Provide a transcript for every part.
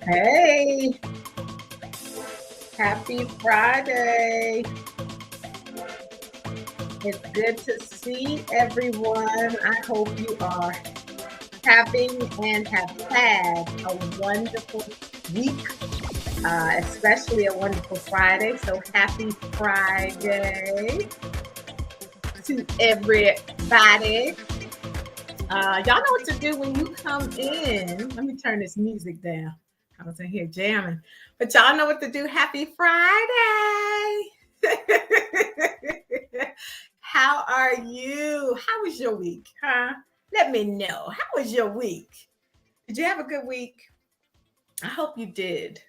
Hey, happy Friday. It's good to see everyone. I hope you are having and have had a wonderful week, especially a wonderful Friday. So happy Friday to everybody. Y'all know what to do when you come in. Let me turn this music down. I was in here jamming. But y'all know what to do. Happy Friday. How are you? How was your week? Huh? Let me know. How was your week? Did you have a good week? I hope you did.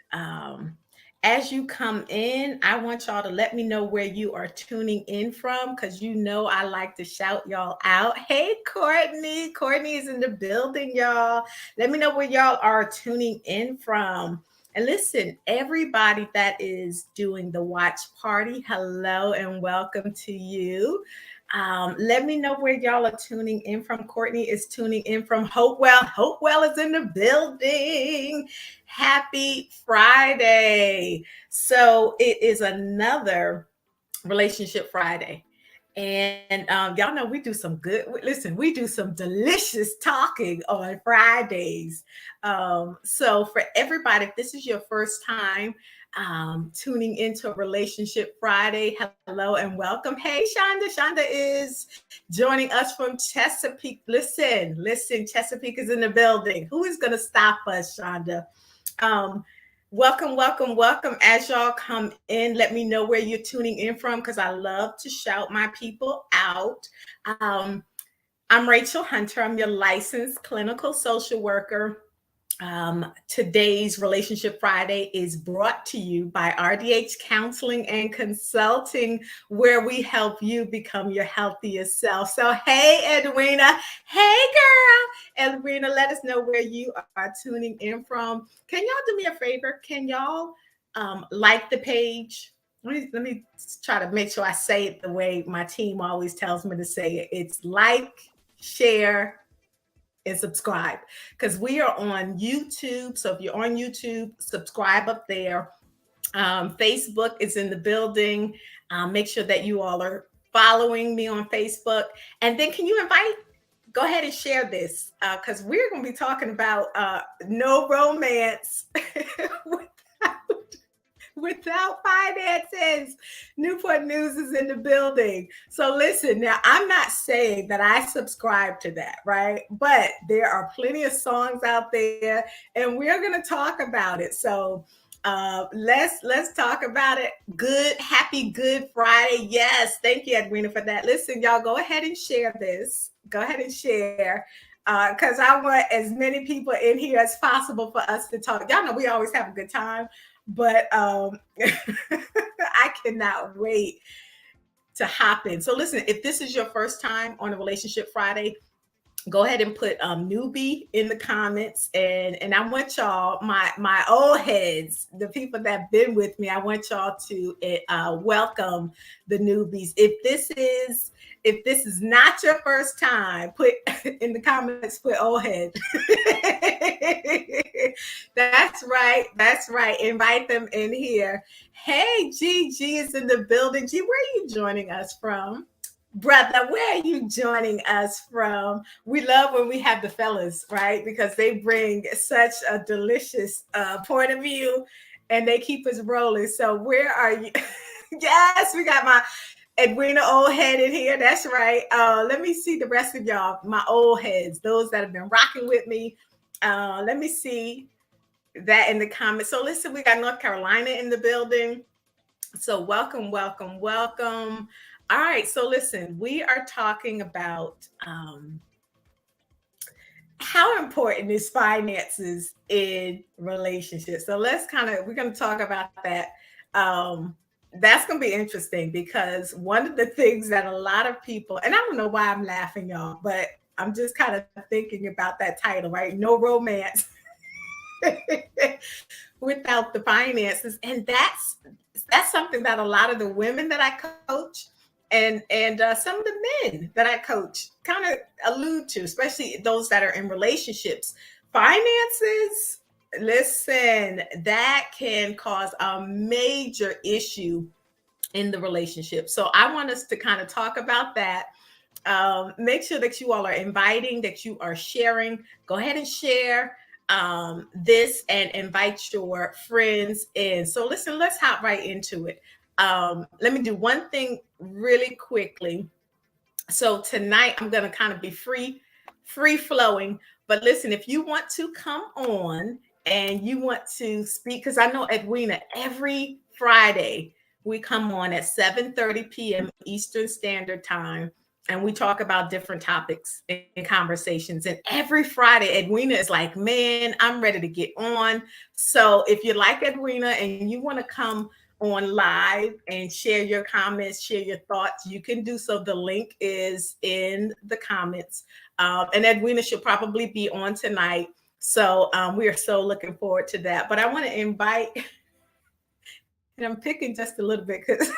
As you come in, I want y'all to let me know where you are tuning in from because you know I like to shout y'all out. Hey, Courtney. Courtney is in the building, y'all. Let me know where y'all are tuning in from. And listen, everybody that is doing the watch party, hello and welcome to you. Let me know where y'all are tuning in from. Courtney is tuning in from Hopewell. Hopewell is in the building. Happy Friday. So it is another Relationship Friday. And y'all know we do some good, listen, we do some delicious talking on Fridays. So for everybody, if this is your first time tuning into Relationship Friday, hello and welcome. Hey, Shonda. Shonda is joining us from Chesapeake. Listen, Chesapeake is in the building. Who is going to stop us, Shonda? Um, welcome. As y'all come in, let me know where you're tuning in from because I love to shout my people out. Um, I'm Rachel Hunter. I'm your licensed clinical social worker. Today's Relationship Friday is brought to you by RDH Counseling and Consulting, where we help you become your healthiest self. So, hey, Edwina. Hey, girl. Edwina, let us know where you are tuning in from. Can y'all do me a favor? Can y'all like the page? Let me try to make sure I say it the way my team always tells me to say it. It's like, share, and subscribe because we are on YouTube. So if you're on YouTube, subscribe up there. Facebook is in the building. Make sure that you all are following me on Facebook. And then can you invite? Go ahead and share this because we're going to be talking about no romance without finances. Newport News is in the building. So listen, now I'm not saying that I subscribe to that, right? But there are plenty of songs out there and we're going to talk about it. So let's talk about it. Happy Good Friday. Yes, thank you, Edwina, for that. Listen, y'all, go ahead and share this. Go ahead and share because I want as many people in here as possible for us to talk. Y'all know we always have a good time, but I cannot wait to hop in. So listen, if this is your first time on a Relationship Friday, go ahead and put newbie in the comments, and I want y'all, my old heads, the people that've been with me, I want y'all to welcome the newbies. If this is not your first time, put in the comments, put old head. That's right. Invite them in here. Hey, G is in the building. G, where are you joining us from? Brother, where are you joining us from? We love when we have the fellas, right? Because they bring such a delicious point of view and they keep us rolling. So where are you? Yes, we got my Edwina old head in here. That's right. Let me see the rest of y'all, my old heads, those that have been rocking with me. Let me see that in the comments. So listen, we got North Carolina in the building. So welcome. All right, so listen, we are talking about how important is finances in relationships. So we're going to talk about that. That's going to be interesting because one of the things that a lot of people, and I don't know why I'm laughing, y'all, but I'm just kind of thinking about that title, right? No romance without the finances. And that's something that a lot of the women that I coach and some of the men that I coach kind of allude to, especially those that are in relationships. Finances, Listen, that can cause a major issue in the relationship. So I want us to kind of talk about that. Make sure that you all are inviting, that you are sharing. Go ahead and share this and invite your friends in. So listen, let's hop right into it. Let me do one thing really quickly. So tonight I'm going to kind of be free flowing. But listen, if you want to come on and you want to speak, because I know Edwina, every Friday we come on at 7:30 p.m. Eastern Standard Time, and we talk about different topics and conversations. And every Friday, Edwina is like, man, I'm ready to get on. So if you like Edwina and you want to come on live and share your comments, share your thoughts, you can do so. The link is in the comments. And Edwina should probably be on tonight. So we are so looking forward to that. But I want to invite, and I'm picking just a little bit because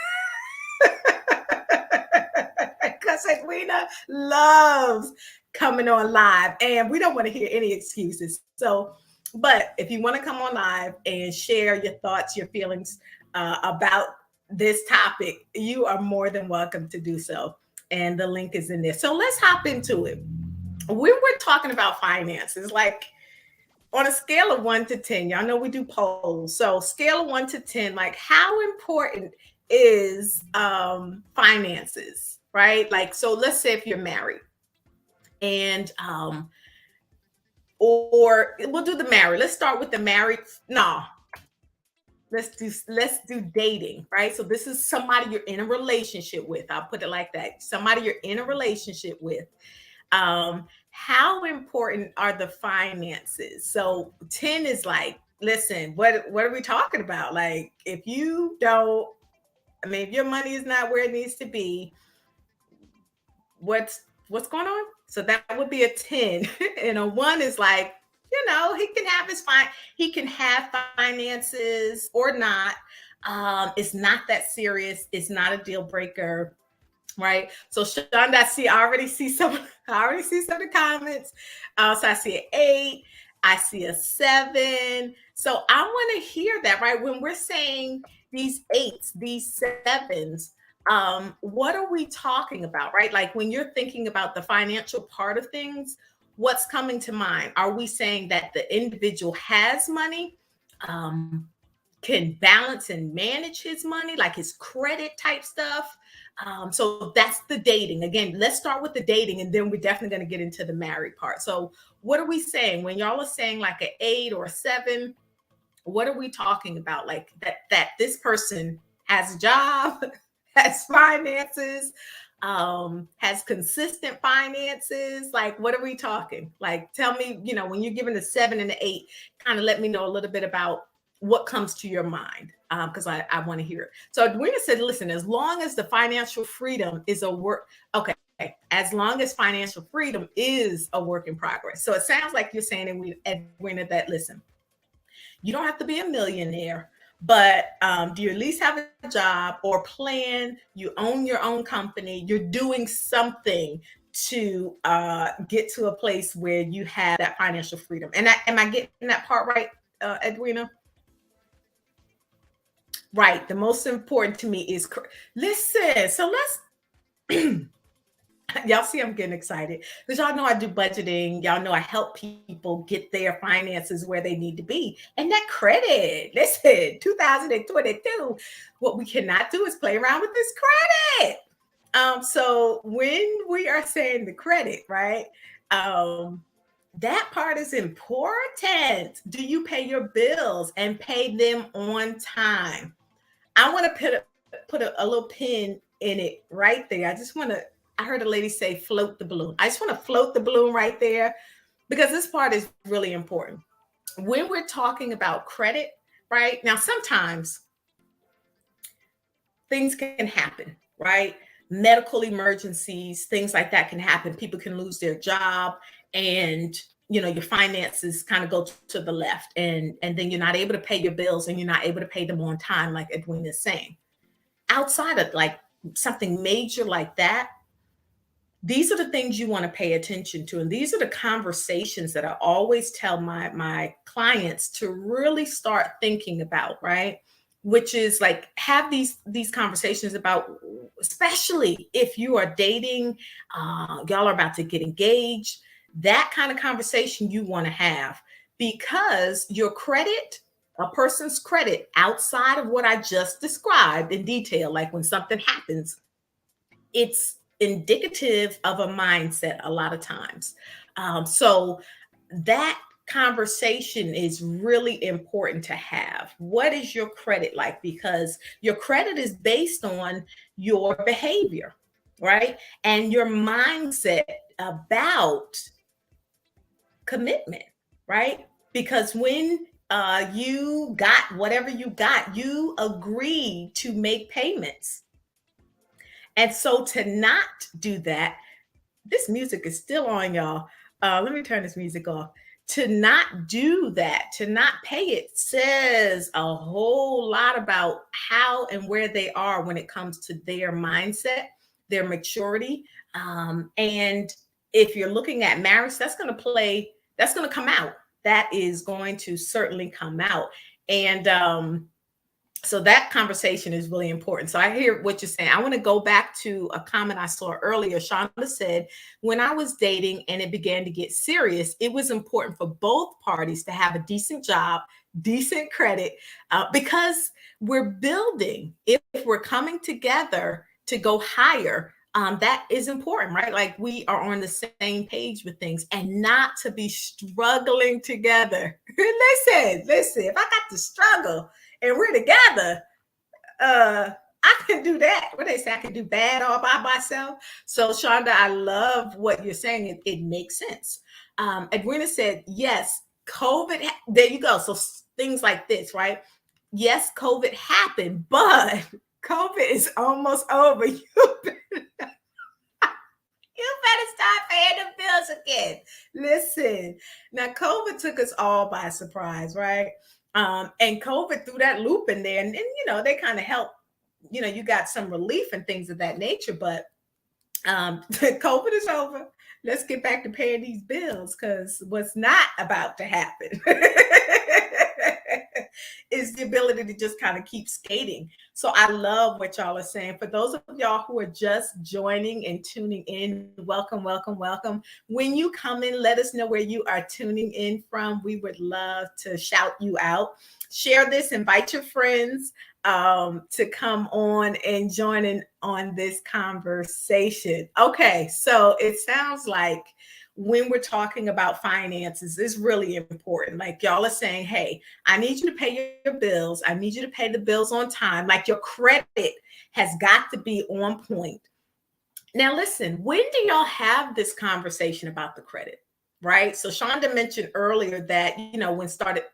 because Edwina loves coming on live and we don't want to hear any excuses. So, but if you want to come on live and share your thoughts, your feelings about this topic, you are more than welcome to do so. And the link is in there. So let's hop into it. We were talking about finances, like on a scale of 1 to 10, y'all know we do polls. So scale of 1 to 10, like how important is finances, right? Like, so let's say if you're married and or we'll do the married. Let's start with the married. No, let's do dating, right? So this is somebody you're in a relationship with. I'll put it like that. Somebody you're in a relationship with. How important are the finances? So 10 is like, listen, what are we talking about? Like, if you don't, I mean, if your money is not where it needs to be, what's going on? So that would be a 10. And a 1 is like, he can have he can have finances or not. It's not that serious, it's not a deal breaker, right? So Shonda, I already see some, I already see some of the comments. So I see an 8, I see a 7. So I want to hear that, right? When we're saying these 8s, these 7s, what are we talking about, right? Like when you're thinking about the financial part of things, what's coming to mind? Are we saying that the individual has money? Can balance and manage his money, like his credit type stuff. So that's the dating. Again, let's start with the dating, and then we're definitely going to get into the married part. So, what are we saying when y'all are saying like an 8 or a 7? What are we talking about? Like that this person has a job, has finances, has consistent finances. Like, what are we talking? Like, tell me, when you're giving a 7 and an 8, kind of let me know a little bit about what comes to your mind, because I want to hear it. So Edwina said, listen, as long as the financial freedom is a work, okay, as long as financial freedom is a work in progress. So it sounds like you're saying, Edwina, that listen, you don't have to be a millionaire, but do you at least have a job or plan? You own your own company. You're doing something to get to a place where you have that financial freedom. And am I getting that part right, Edwina? Right. The most important to me is listen. So let's y'all see I'm getting excited because y'all know I do budgeting. Y'all know I help people get their finances where they need to be. And that credit, listen, 2022, what we cannot do is play around with this credit. So when we are saying the credit, right? That part is important. Do you pay your bills and pay them on time? I want to put a little pin in it right there. I heard a lady say float the balloon. I just want to float the balloon right there because this part is really important. When we're talking about credit, right? Now, sometimes things can happen, right? Medical emergencies, things like that can happen. People can lose their job and your finances kind of go to the left and then you're not able to pay your bills and you're not able to pay them on time, like Edwin is saying. Outside of like something major like that, these are the things you want to pay attention to, and these are the conversations that I always tell my clients to really start thinking about, right? Which is like, have these conversations about, especially if you are dating, y'all are about to get engaged, that kind of conversation you want to have, because your credit, a person's credit outside of what I just described in detail, like when something happens, it's indicative of a mindset a lot of times. So that conversation is really important to have. What is your credit like? Because your credit is based on your behavior, right? And your mindset about commitment, right? Because when you got whatever you got, you agreed to make payments. And so to not do that, this music is still on, y'all. Let me turn this music off. To not do that, to not pay it, says a whole lot about how and where they are when it comes to their mindset, their maturity. And if you're looking at marriage, that's going to come out. That is going to certainly come out. And so that conversation is really important. So I hear what you're saying. I want to go back to a comment I saw earlier. Shonda said, when I was dating and it began to get serious, it was important for both parties to have a decent job, decent credit, because we're building. If we're coming together to go higher, that is important, right? Like we are on the same page with things, and not to be struggling together. Listen, if I got to struggle and we're together, I can do that. What they say, I can do bad all by myself. So, Shonda, I love what you're saying. It makes sense. Edwina said, yes, COVID. There you go. So things like this, right? Yes, COVID happened, but COVID is almost over. You better start paying the bills again. Listen, now COVID took us all by surprise, right? And COVID threw that loop in there, and they kind of helped. You got some relief and things of that nature, but COVID is over. Let's get back to paying these bills, because what's not about to happen is the ability to just kind of keep skating. So I love what y'all are saying. For those of y'all who are just joining and tuning in, welcome, welcome, welcome. When you come in, let us know where you are tuning in from. We would love to shout you out. Share this, invite your friends to come on and join in on this conversation. Okay, so it sounds like when we're talking about finances, it's really important. Like y'all are saying, hey, I need you to pay your bills. I need you to pay the bills on time. Like your credit has got to be on point. Now, listen, when do y'all have this conversation about the credit? Right. So Shonda mentioned earlier that,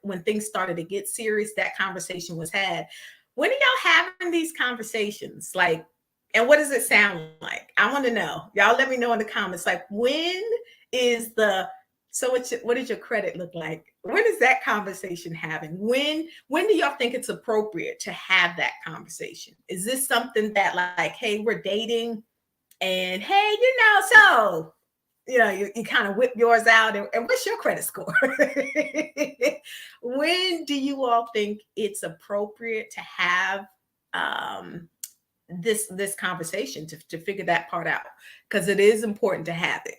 when things started to get serious, that conversation was had. When are y'all having these conversations? Like, and what does it sound like? I want to know. Y'all let me know in the comments. Like, when is what does your credit look like? When is that conversation having? When do y'all think it's appropriate to have that conversation? Is this something that like, hey, we're dating and hey, so you kind of whip yours out, and what's your credit score? When do you all think it's appropriate to have this conversation to figure that part out? Because it is important to have it.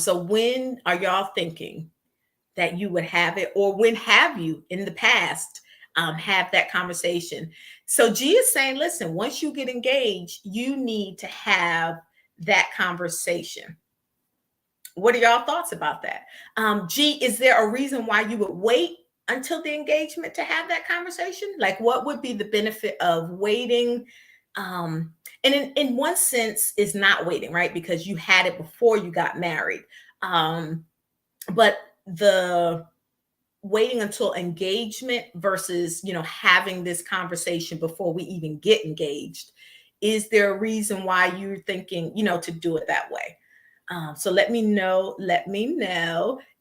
So when are y'all thinking that you would have it, or when have you in the past have that conversation? So G is saying, listen, once you get engaged, you need to have that conversation. What are y'all thoughts about that? G, is there a reason why you would wait until the engagement to have that conversation? Like, what would be the benefit of waiting? And in one sense, is not waiting, right? Because you had it before you got married. But the waiting until engagement versus, having this conversation before we even get engaged, is there a reason why you're thinking, to do it that way? So let me know.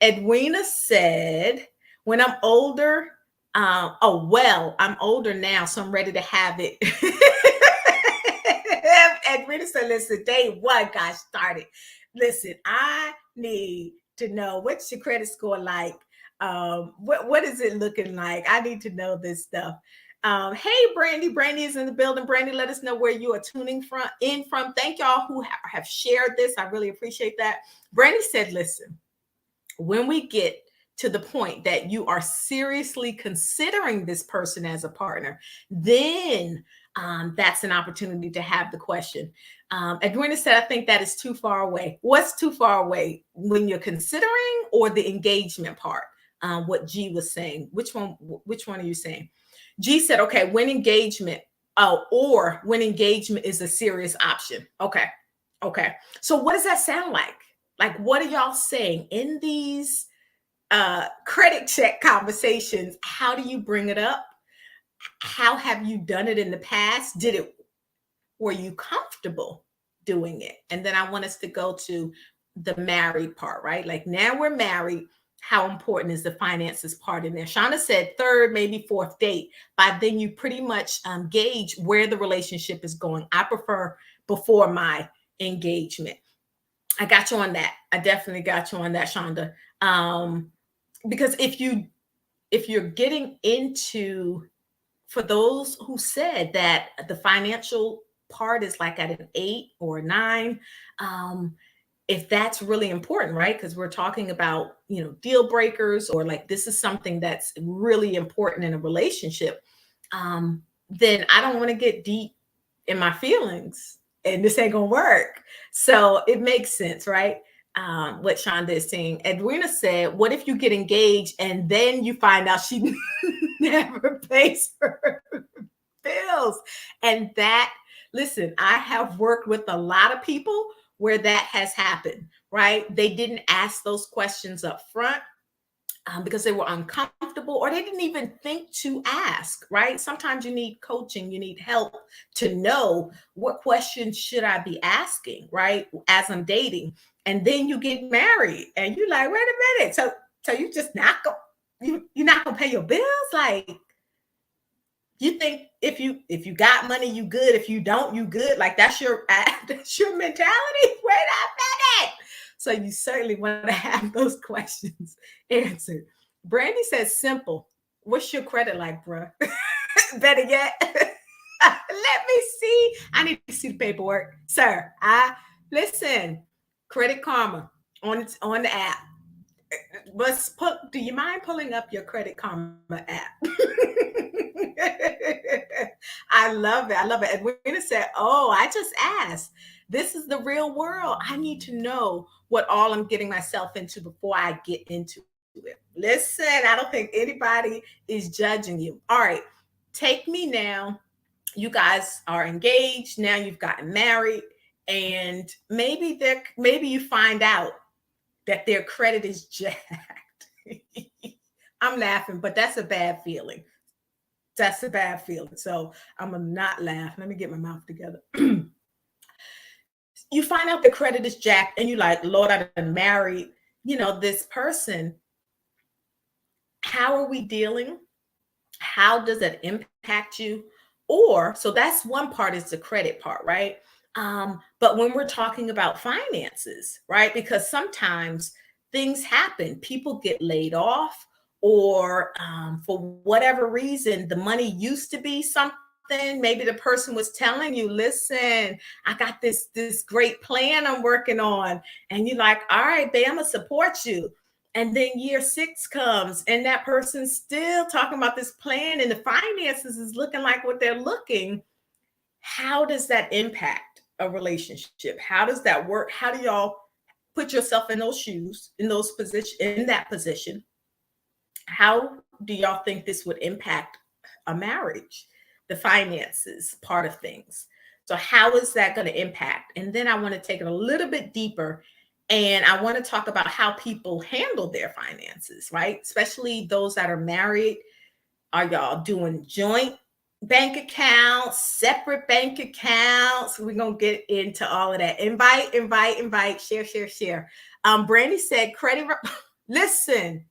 Edwina said, when I'm older, I'm older now, so I'm ready to have it. And Rita said, listen, day one got started. Listen, I need to know what's your credit score like? What is it looking like? I need to know this stuff. Hey, Brandy. Brandy is in the building. Brandy, let us know where you are tuning from. Thank y'all who have shared this. I really appreciate that. Brandy said, listen, when we get to the point that you are seriously considering this person as a partner, then that's an opportunity to have the question. Edwina said, I think that is too far away. What's too far away? When you're considering or the engagement part? What G was saying. Which one are you saying? G said, okay, when engagement, or when engagement is a serious option. Okay. So what does that sound like? Like, what are y'all saying in these credit check conversations? How do you bring it up? How have you done it in the past? Were you comfortable doing it? And then I want us to go to the married part, right? Like, now we're married. How important is the finances part in there? Shauna said third, maybe fourth date. By then you pretty much gauge where the relationship is going. I prefer before my engagement. I got you on that. I definitely got you on that, Shonda. Because if you're getting into, for those who said that the financial part is like at an 8 or a 9, if that's really important, right? Because we're talking about, deal breakers, or like this is something that's really important in a relationship, then I don't want to get deep in my feelings and this ain't gonna work. So it makes sense, right? What Shonda is saying. Edwina said, what if you get engaged and then you find out she never pays her bills? And that, listen, I have worked with a lot of people where that has happened, right? They didn't ask those questions up front. Because they were uncomfortable, or they didn't even think to ask, right? Sometimes you need coaching, you need help to know what questions should I be asking, right? As I'm dating. And then you get married and you're like, wait a minute. So you just not you're not gonna pay your bills? Like, you think if you got money, you good. If you don't, you good. Like, that's your mentality. Wait a minute. So you certainly want to have those questions answered. Brandy says, simple. What's your credit like, bruh? Better yet, let me see. I need to see the paperwork, sir. Listen. Credit Karma on the app. Do you mind pulling up your Credit Karma app? I love it. And Edwina said, oh, I just asked. This is the real world. I need to know what all I'm getting myself into before I get into it. Listen, I don't think anybody is judging you. All right, take me now. You guys are engaged. Now you've gotten married. And maybe you find out that their credit is jacked. I'm laughing, but that's a bad feeling. That's a bad feeling. So I'm gonna not laugh. Let me get my mouth together. You find out the credit is jacked, and you're like, Lord, I've been married, this person. How are we dealing? How does that impact you? Or, so that's one part, is the credit part, right? But when we're talking about finances, right? Because sometimes things happen, people get laid off, or for whatever reason, the money used to be something. Maybe the person was telling you, listen, I got this great plan I'm working on. And you're like, all right, babe, I'm gonna support you. And then year 6 comes and that person's still talking about this plan and the finances is looking like what they're looking. How does that impact a relationship? How does that work? How do y'all put yourself in those shoes, in that position? How do y'all think this would impact a marriage, the finances part of things? So how is that going to impact? And then I want to take it a little bit deeper, and I want to talk about how people handle their finances, right? Especially those that are married. Are y'all doing joint bank accounts, separate bank accounts? We're going to get into all of that. Invite, share. Brandy said listen,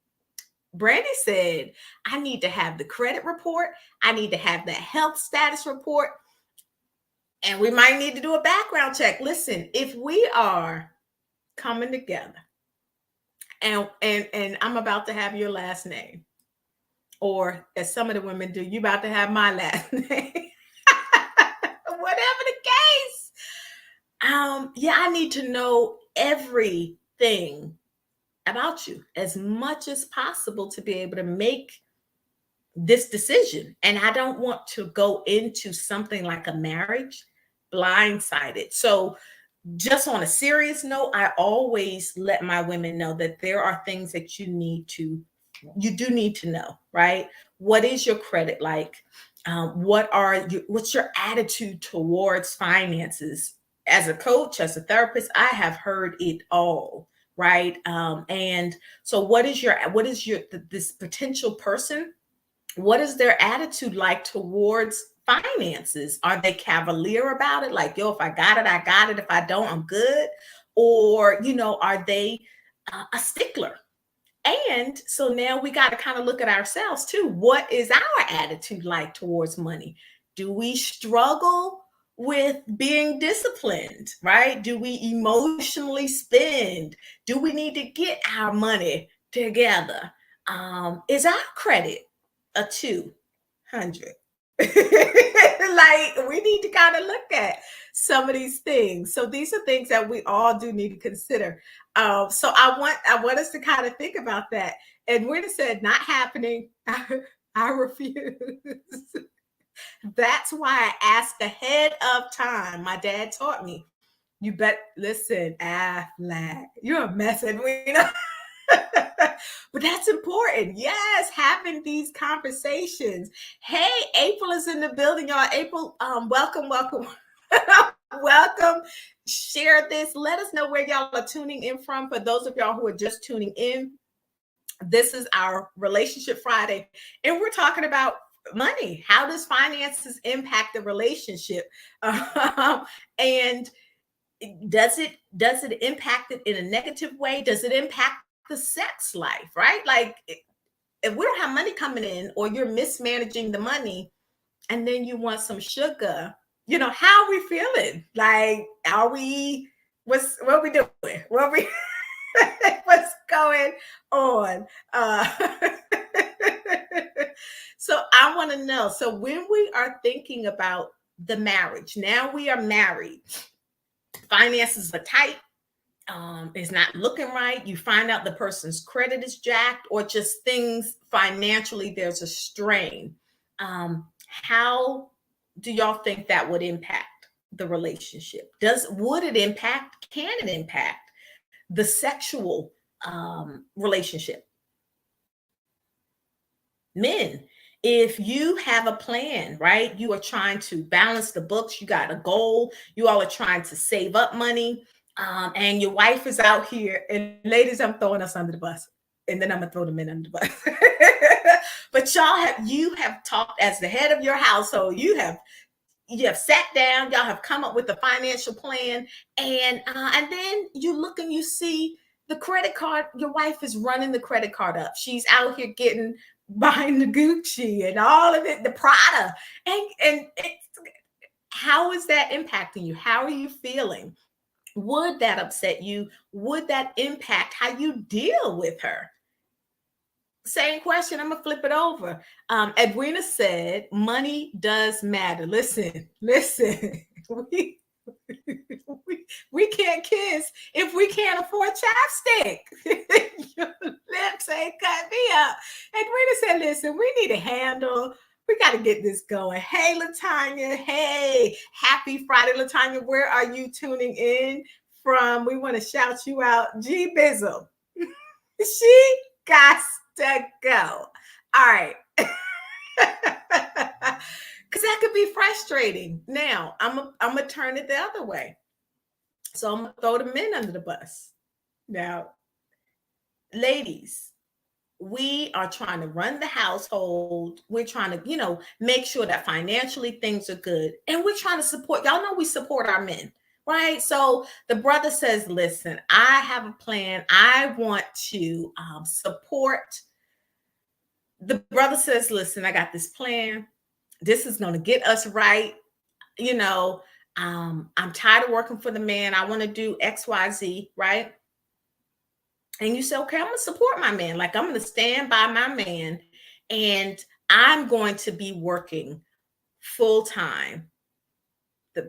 Brandy said, I need to have the credit report. I need to have the health status report. And we might need to do a background check. Listen, if we are coming together and I'm about to have your last name, or as some of the women do, you about to have my last name. Whatever the case. Yeah, I need to know everything about you as much as possible to be able to make this decision. And I don't want to go into something like a marriage blindsided. So, just on a serious note, I always let my women know that there are things that you do need to know, right? What is your credit like? What's your attitude towards finances? As a coach, as a therapist, I have heard it all, right? And so, this potential person, what is their attitude like towards finances? Are they cavalier about it? Like, yo, if I got it, I got it. If I don't, I'm good. Or, are they a stickler? And so now we got to kind of look at ourselves too. What is our attitude like towards money? Do we struggle with being disciplined, right? Do we emotionally spend? Do we need to get our money together? Is our credit a 200? Like, we need to kind of look at some of these things. So these are things that we all do need to consider. So I want us to kind of think about that. And when it said not happening, I refuse. That's why I ask ahead of time. My dad taught me. You bet. Listen, Flag, you're a mess, Edwina. But that's important. Yes, having these conversations. Hey, April is in the building, y'all. April, welcome, welcome. Welcome. Share this. Let us know where y'all are tuning in from. For those of y'all who are just tuning in, this is our Relationship Friday, and we're talking about money. How does finances impact the relationship? And does it impact it in a negative way? Does it impact the sex life, right? Like, if we don't have money coming in, or you're mismanaging the money, and then you want some sugar, how are we feeling? Like, are we, what are we doing? What's going on? So I want to know. So when we are thinking about the marriage, now we are married, finances are tight, is not looking right. You find out the person's credit is jacked, or just things financially, there's a strain. How do y'all think that would impact the relationship? Would it impact, can it impact the sexual relationship? Men, if you have a plan, right? You are trying to balance the books, you got a goal, you all are trying to save up money, and your wife is out here. And ladies, I'm throwing us under the bus, and then I'm gonna throw the men under the bus. But you have talked as the head of your household. You have sat down, y'all have come up with a financial plan, and then you look and you see the credit card. Your wife is running the credit card up. She's out here getting, buying the Gucci and all of it, the Prada, and how is that impacting you? How are you feeling? Would that upset you? Would that impact how you deal with her? Same question. I'm gonna flip it over. Edwina said, "Money does matter." Listen, listen. We, we can't kiss if we can't afford chapstick. Your lips ain't cut me up. Edwina said, "Listen, we need a handle. We got to get this going." Hey, Latanya. Hey, happy Friday, Latanya. Where are you tuning in from? We want to shout you out. G Bizzle. She got to go. All right. Because that could be frustrating. Now, I'm going to turn it the other way. So I'm going to throw the men under the bus. Now, ladies, we are trying to run the household. We're trying to, make sure that financially things are good. And we're trying to support. Y'all know we support our men, right? So the brother says, "Listen, I have a plan. I want to support." The brother says, "Listen, I got this plan. This is going to get us right. You know, I'm tired of working for the man. I want to do XYZ, right? And you say, okay, I'm gonna support my man. Like I'm gonna stand by my man, and I'm going to be working full time,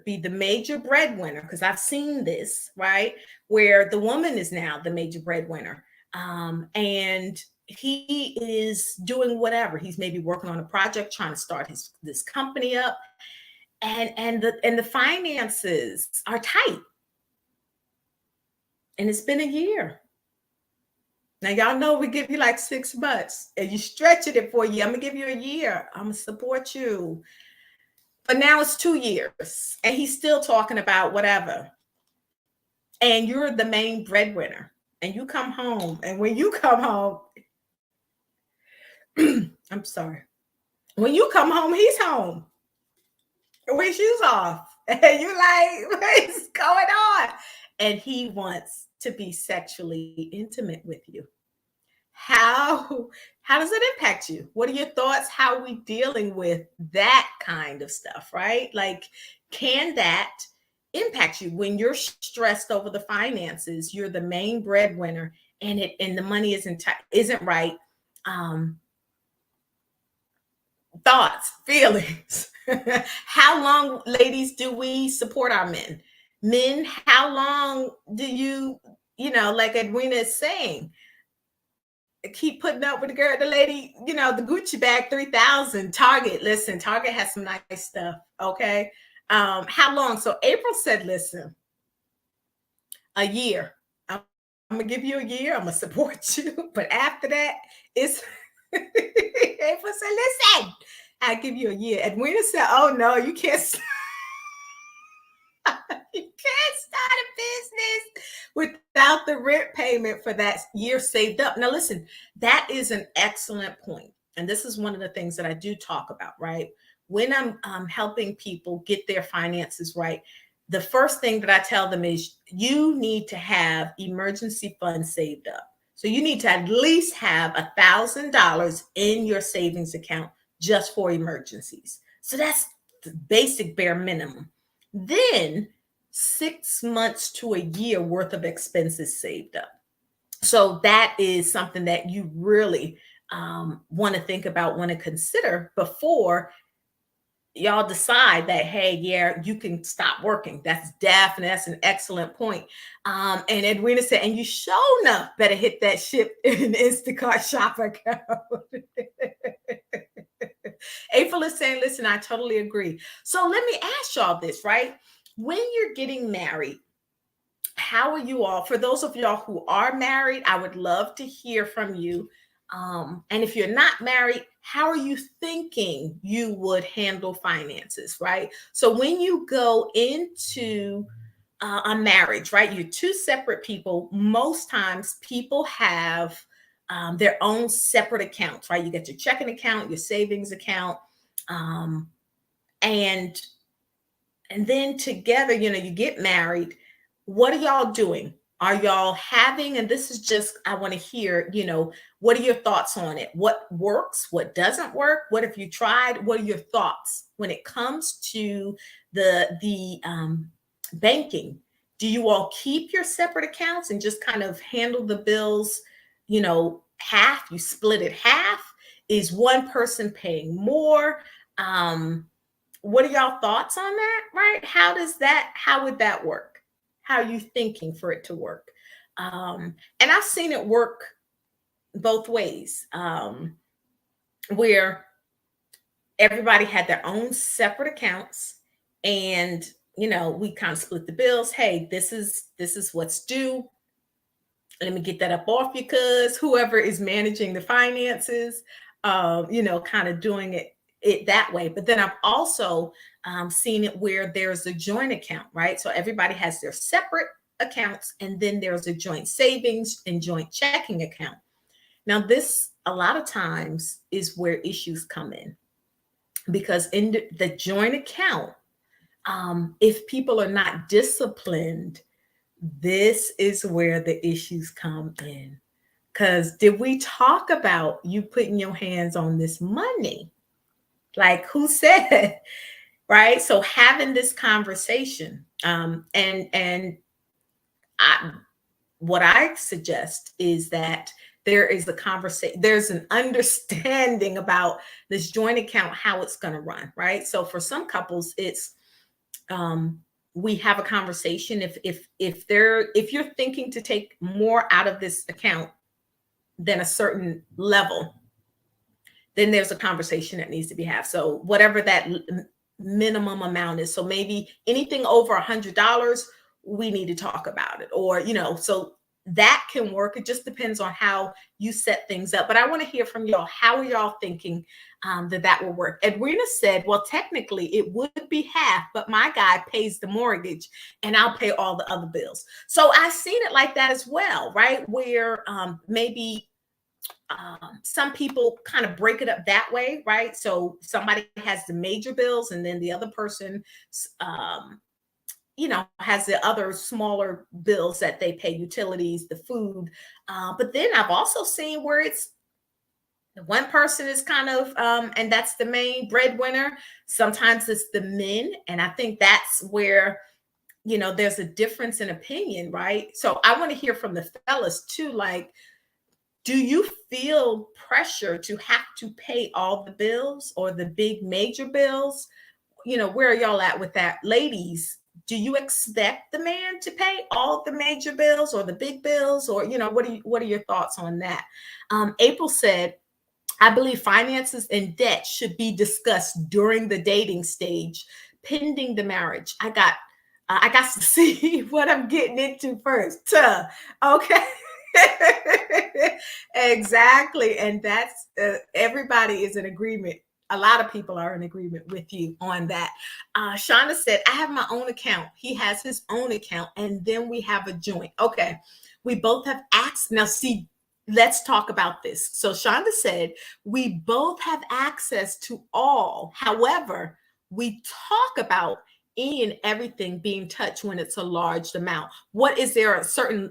be the major breadwinner, because I've seen this, right? Where the woman is now the major breadwinner. And he is doing whatever. He's maybe working on a project, trying to start his this company up, and the finances are tight. And it's been a year. Now y'all know we give you like 6 months and you stretching it for a year. I'm gonna give you a year. I'm gonna support you. But now it's 2 years and he's still talking about whatever. And you're the main breadwinner. And you come home. And when you come home, I'm sorry. When you come home, he's home with shoes off. And you're like, what is going on? And he wants to be sexually intimate with you. How how does it impact you? What are your thoughts? How are we dealing with that kind of stuff, right? Like, can that impact you when you're stressed over the finances? You're the main breadwinner, and the money isn't right. Um, Thoughts, feelings. How long, ladies, do we support our men? Men, how long do like Edwina is saying, keep putting up with the girl, the lady, the Gucci bag, 3,000. Target, listen, Target has some nice stuff. Okay. How long? So April said, listen, a year. I'm gonna give you a year. I'm gonna support you. But after that, it's April said, listen, I'll give you a year. Edwina said, oh no, you can't you can't start a business without the rent payment for that year saved up. Now, listen, that is an excellent point. And this is one of the things that I do talk about, right? When I'm helping people get their finances right, the first thing that I tell them is you need to have emergency funds saved up. So you need to at least have $1,000 in your savings account just for emergencies. So that's the basic bare minimum. Then 6 months to a year worth of expenses saved up. So that is something that you really want to think about, want to consider before y'all decide that, hey, yeah, you can stop working. That's an excellent point. And Edwina said, and you sure enough better hit that ship in Instacart shop account. April is saying, listen, I totally agree. So let me ask y'all this, right? When you're getting married, how are you all? For those of y'all who are married, I would love to hear from you. And if you're not married, how are you thinking you would handle finances, right? So when you go into a marriage, right, you're two separate people. Most times people have their own separate accounts, right? You get your checking account, your savings account, um, and and then together, you get married. What are y'all doing? Are y'all having, and this is just, I want to hear, what are your thoughts on it? What works? What doesn't work? What have you tried? What are your thoughts when it comes to the banking? Do you all keep your separate accounts and just kind of handle the bills, half? You split it half? Is one person paying more? What are y'all thoughts on that, right? How would that work? How are you thinking for it to work? And I've seen it work both ways, where everybody had their own separate accounts, and we kind of split the bills. Hey, this is what's due. Let me get that up off you, cuz whoever is managing the finances, kind of doing it that way. But then I've also seen it where there's a joint account, right? So everybody has their separate accounts, and then there's a joint savings and joint checking account. Now, this a lot of times is where issues come in, because in the joint account, if people are not disciplined, this is where the issues come in. Because did we talk about you putting your hands on this money? Like, who said right? So having this conversation, and I, what I suggest is that there is a conversation, there's an understanding about this joint account, how it's going to run, right? So for some couples, it's um, we have a conversation. If you're thinking to take more out of this account than a certain level, then there's a conversation that needs to be had. So whatever that minimum amount is, so maybe anything over $100, we need to talk about it, or so that can work. It just depends on how you set things up. But I want to hear from y'all. How are y'all thinking that will work? Edwina said, well, technically it would be half, but my guy pays the mortgage and I'll pay all the other bills. So I've seen it like that as well, right? Where maybe some people kind of break it up that way, right? So somebody has the major bills, and then the other person, um, has the other smaller bills that they pay, utilities, the food. But then I've also seen where it's one person is kind of, and that's the main breadwinner. Sometimes it's the men, and I think that's where there's a difference in opinion, right? So I want to hear from the fellas too, like, do you feel pressure to have to pay all the bills or the big major bills? Where are y'all at with that? Ladies, do you expect the man to pay all the major bills or the big bills? Or, what are your thoughts on that? April said, I believe finances and debt should be discussed during the dating stage, pending the marriage. I got to see what I'm getting into first. Okay. Exactly. And that's everybody is in agreement. A lot of people are in agreement with you on that. Shauna said, I have my own account. He has his own account. And then we have a joint. Okay. We both have access. Now, see, let's talk about this. So Shonda said, we both have access to all. However, we talk about any and everything being touched when it's a large amount. What is there a certain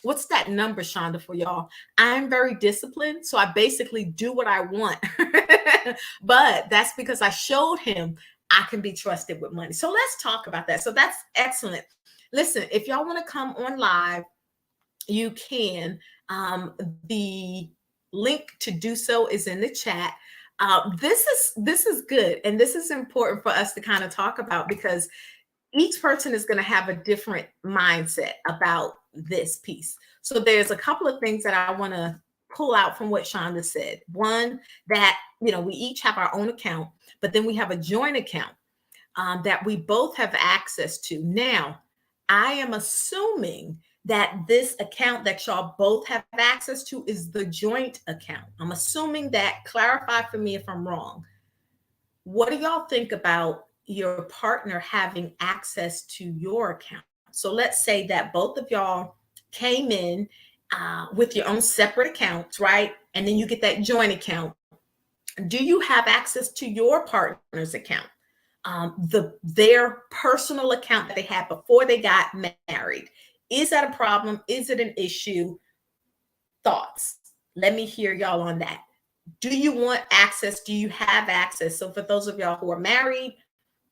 what's that number, Shonda, for y'all? I'm very disciplined, so I basically do what I want. But that's because I showed him I can be trusted with money. So let's talk about that. So that's excellent. Listen, if y'all want to come on live, you can. The link to do so is in the chat. This is good, and this is important for us to kind of talk about, because each person is going to have a different mindset about this piece. So there's a couple of things that I want to pull out from what Shonda said. One, that we each have our own account, but then we have a joint account that we both have access to. Now, I am assuming that this account that y'all both have access to is the joint account. I'm assuming that. Clarify for me if I'm wrong. What do y'all think about your partner having access to your account? So let's say that both of y'all came in with your own separate accounts, right? And then you get that joint account. Do you have access to your partner's account? Their personal account that they had before they got married. Is that a problem? Is it an issue? Thoughts? Let me hear y'all on that. Do you want access? Do you have access? So for those of y'all who are married,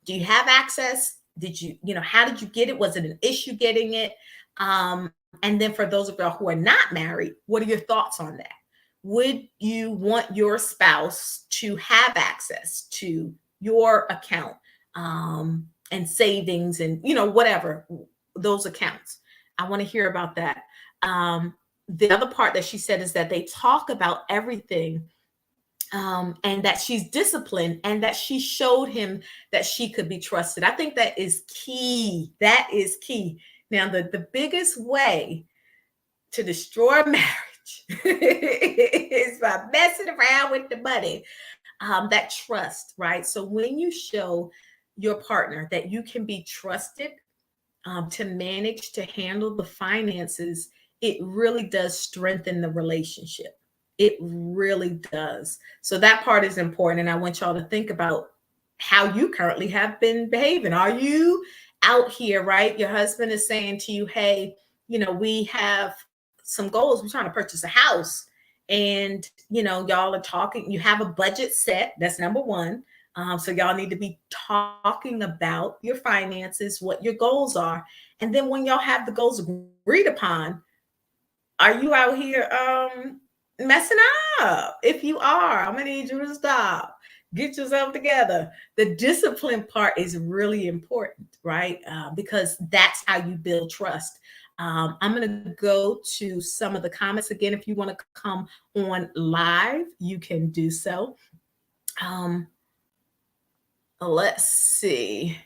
do you have access? Did you, how did you get it? Was it an issue getting it? And then for those of y'all who are not married, what are your thoughts on that? Would you want your spouse to have access to your account and savings and, whatever, those accounts? I want to hear about that. The other part that she said is that they talk about everything, and that she's disciplined, and that she showed him that she could be trusted. I think that is key. That is key. Now, the biggest way to destroy a marriage is by messing around with the money. That trust, right? So when you show your partner that you can be trusted to manage, to handle the finances, it really does strengthen the relationship. It really does. So that part is important. And I want y'all to think about how you currently have been behaving. Are you out here, right? Your husband is saying to you, hey, we have some goals. We're trying to purchase a house. And, y'all are talking, you have a budget set. That's number one. So y'all need to be talking about your finances, what your goals are. And then when y'all have the goals agreed upon, are you out here messing up? If you are, I'm gonna need you to stop. Get yourself together. The discipline part is really important, right? Because that's how you build trust. I'm gonna go to some of the comments again. If you want to come on live, you can do so. Um, let's see.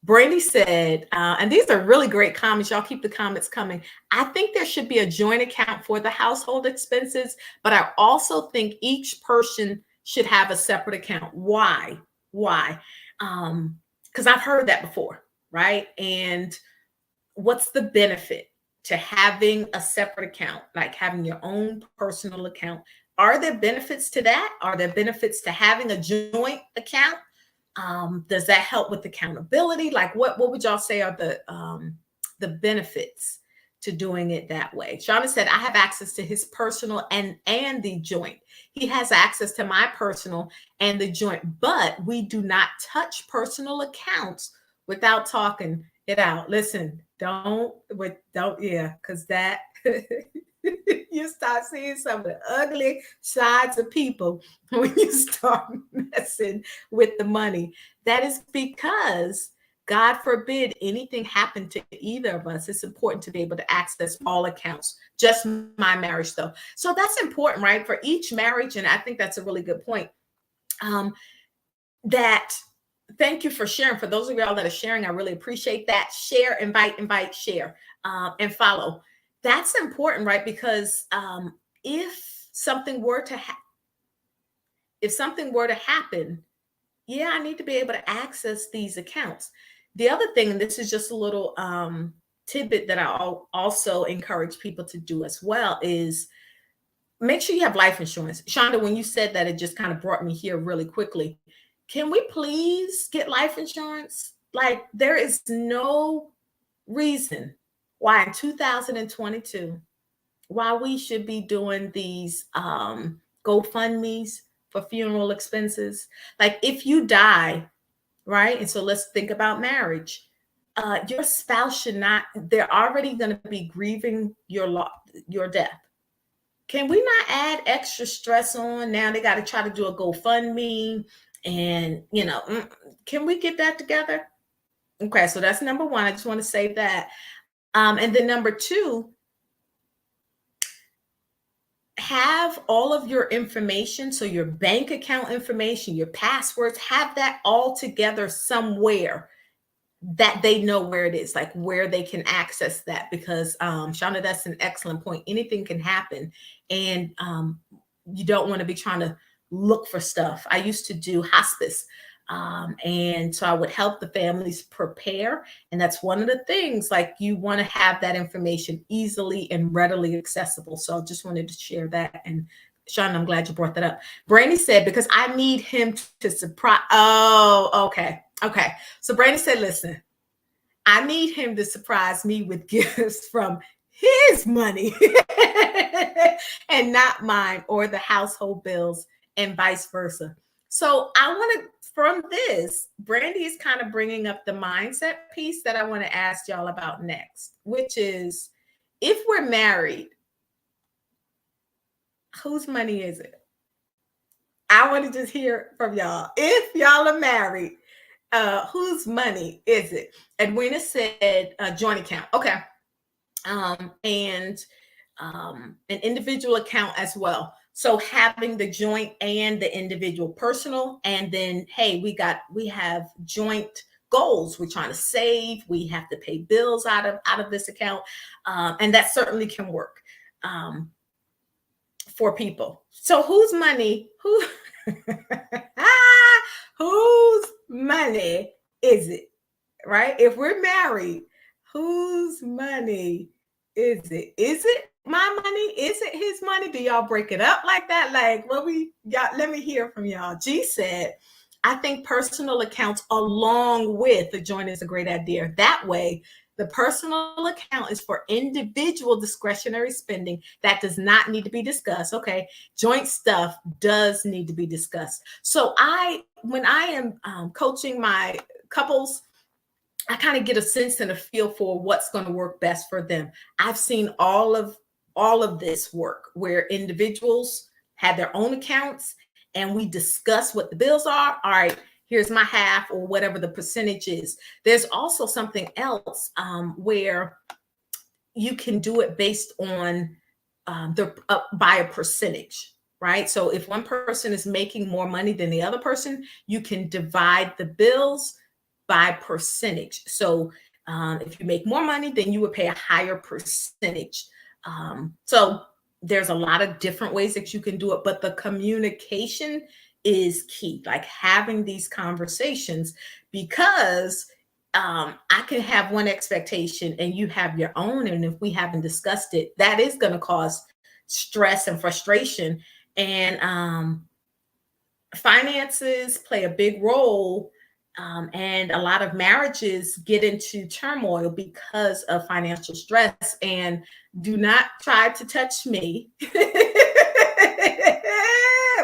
Brady said, and these are really great comments. Y'all keep the comments coming. I think there should be a joint account for the household expenses, but I also think each person should have a separate account. Why? Why? Because I've heard that before, right? And what's the benefit to having a separate account, like having your own personal account? Are there benefits to that? Are there benefits to having a joint account? Does that help with accountability? Like what would y'all say are the benefits to doing it that way? Shauna said, I have access to his personal and the joint. He has access to my personal and the joint, but we do not touch personal accounts without talking it out. Listen, because that you start seeing some of the ugly sides of people when you start messing with the money. That is because, God forbid, anything happened to either of us. It's important to be able to access all accounts. Just my marriage, though. So that's important, right? For each marriage, and I think that's a really good point. That thank you for sharing. For those of y'all that are sharing, I really appreciate that. Share, invite, share, and follow. That's important, right? Because if something were to if something were to happen, yeah, I need to be able to access these accounts. The other thing, and this is just a little tidbit that I also encourage people to do as well, is make sure you have life insurance. Shonda, when you said that, it just kind of brought me here really quickly. Can we please get life insurance? Like, there is no reason why in 2022, why we should be doing these GoFundMe's for funeral expenses. Like, if you die, right? And so let's think about marriage. Your spouse should not, they're already going to be grieving your death. Can we not add extra stress on? Now they got to try to do a GoFundMe and, can we get that together? Okay, so that's number one. I just want to say that. And then number two, have all of your information, so your bank account information, your passwords, have that all together somewhere that they know where it is, like where they can access that. Because Shauna, that's an excellent point. Anything can happen, and you don't want to be trying to look for stuff. I used to do hospice, and so I would help the families prepare, and that's one of the things, like, you want to have that information easily and readily accessible. So I just wanted to share that. And Shauna, I'm glad you brought that up. Brandy said, because I need him to surprise. Oh, okay. So Brandy said, listen, I need him to surprise me with gifts from his money and not mine, or the household bills, and vice versa. So I want to, from this, Brandy is kind of bringing up the mindset piece that I want to ask y'all about next, which is, if we're married, whose money is it? I want to just hear from y'all. If y'all are married, whose money is it? Edwina said joint account. Okay. And an individual account as well. So having the joint and the individual personal, and then, hey, we have joint goals. We're trying to save. We have to pay bills out of this account, and that certainly can work for people. So whose money? Whose money is it? Right? If we're married, whose money is it? Is it my money? Is it his money? Do y'all break it up like that? Like, what we got? Let me hear from y'all. G said, I think personal accounts along with the joint is a great idea. That way, The personal account is for individual discretionary spending that does not need to be discussed. Okay. Joint stuff does need to be discussed. So when I am coaching my couples, I kind of get a sense and a feel for what's going to work best for them. I've seen all of this work where individuals had their own accounts and we discuss what the bills are. All right, here's my half or whatever the percentage is. There's also something else where you can do it based on the by a percentage, right? So if one person is making more money than the other person, you can divide the bills by percentage. So if you make more money, then you would pay a higher percentage. So there's a lot of different ways that you can do it, but the communication is key, like having these conversations, because I can have one expectation and you have your own. And if we haven't discussed it, that is going to cause stress and frustration. And finances play a big role. And a lot of marriages get into turmoil because of financial stress. And do not try to touch me.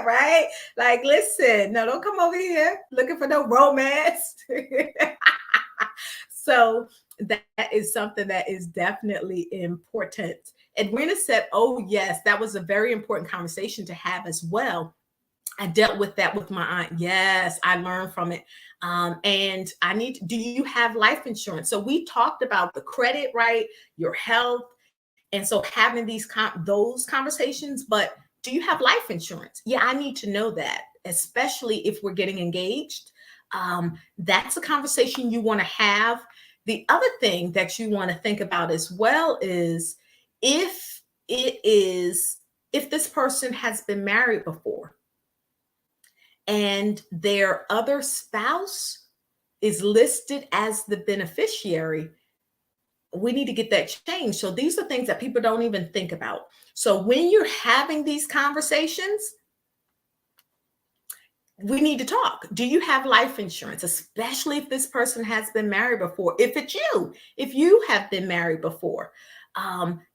Right? Like, listen, no, don't come over here looking for no romance. So that is something that is definitely important. Edwina said, oh, yes, that was a very important conversation to have as well. I dealt with that with my aunt. Yes, I learned from it. And do you have life insurance? So we talked about the credit, right? Your health. And so having those conversations, but do you have life insurance? Yeah, I need to know that, especially if we're getting engaged. That's a conversation you want to have. The other thing that you want to think about as well is if if this person has been married before and their other spouse is listed as the beneficiary, we need to get that changed. So these are things that people don't even think about. So when you're having these conversations, we need to talk. Do you have life insurance, especially if this person has been married before? If you have been married before,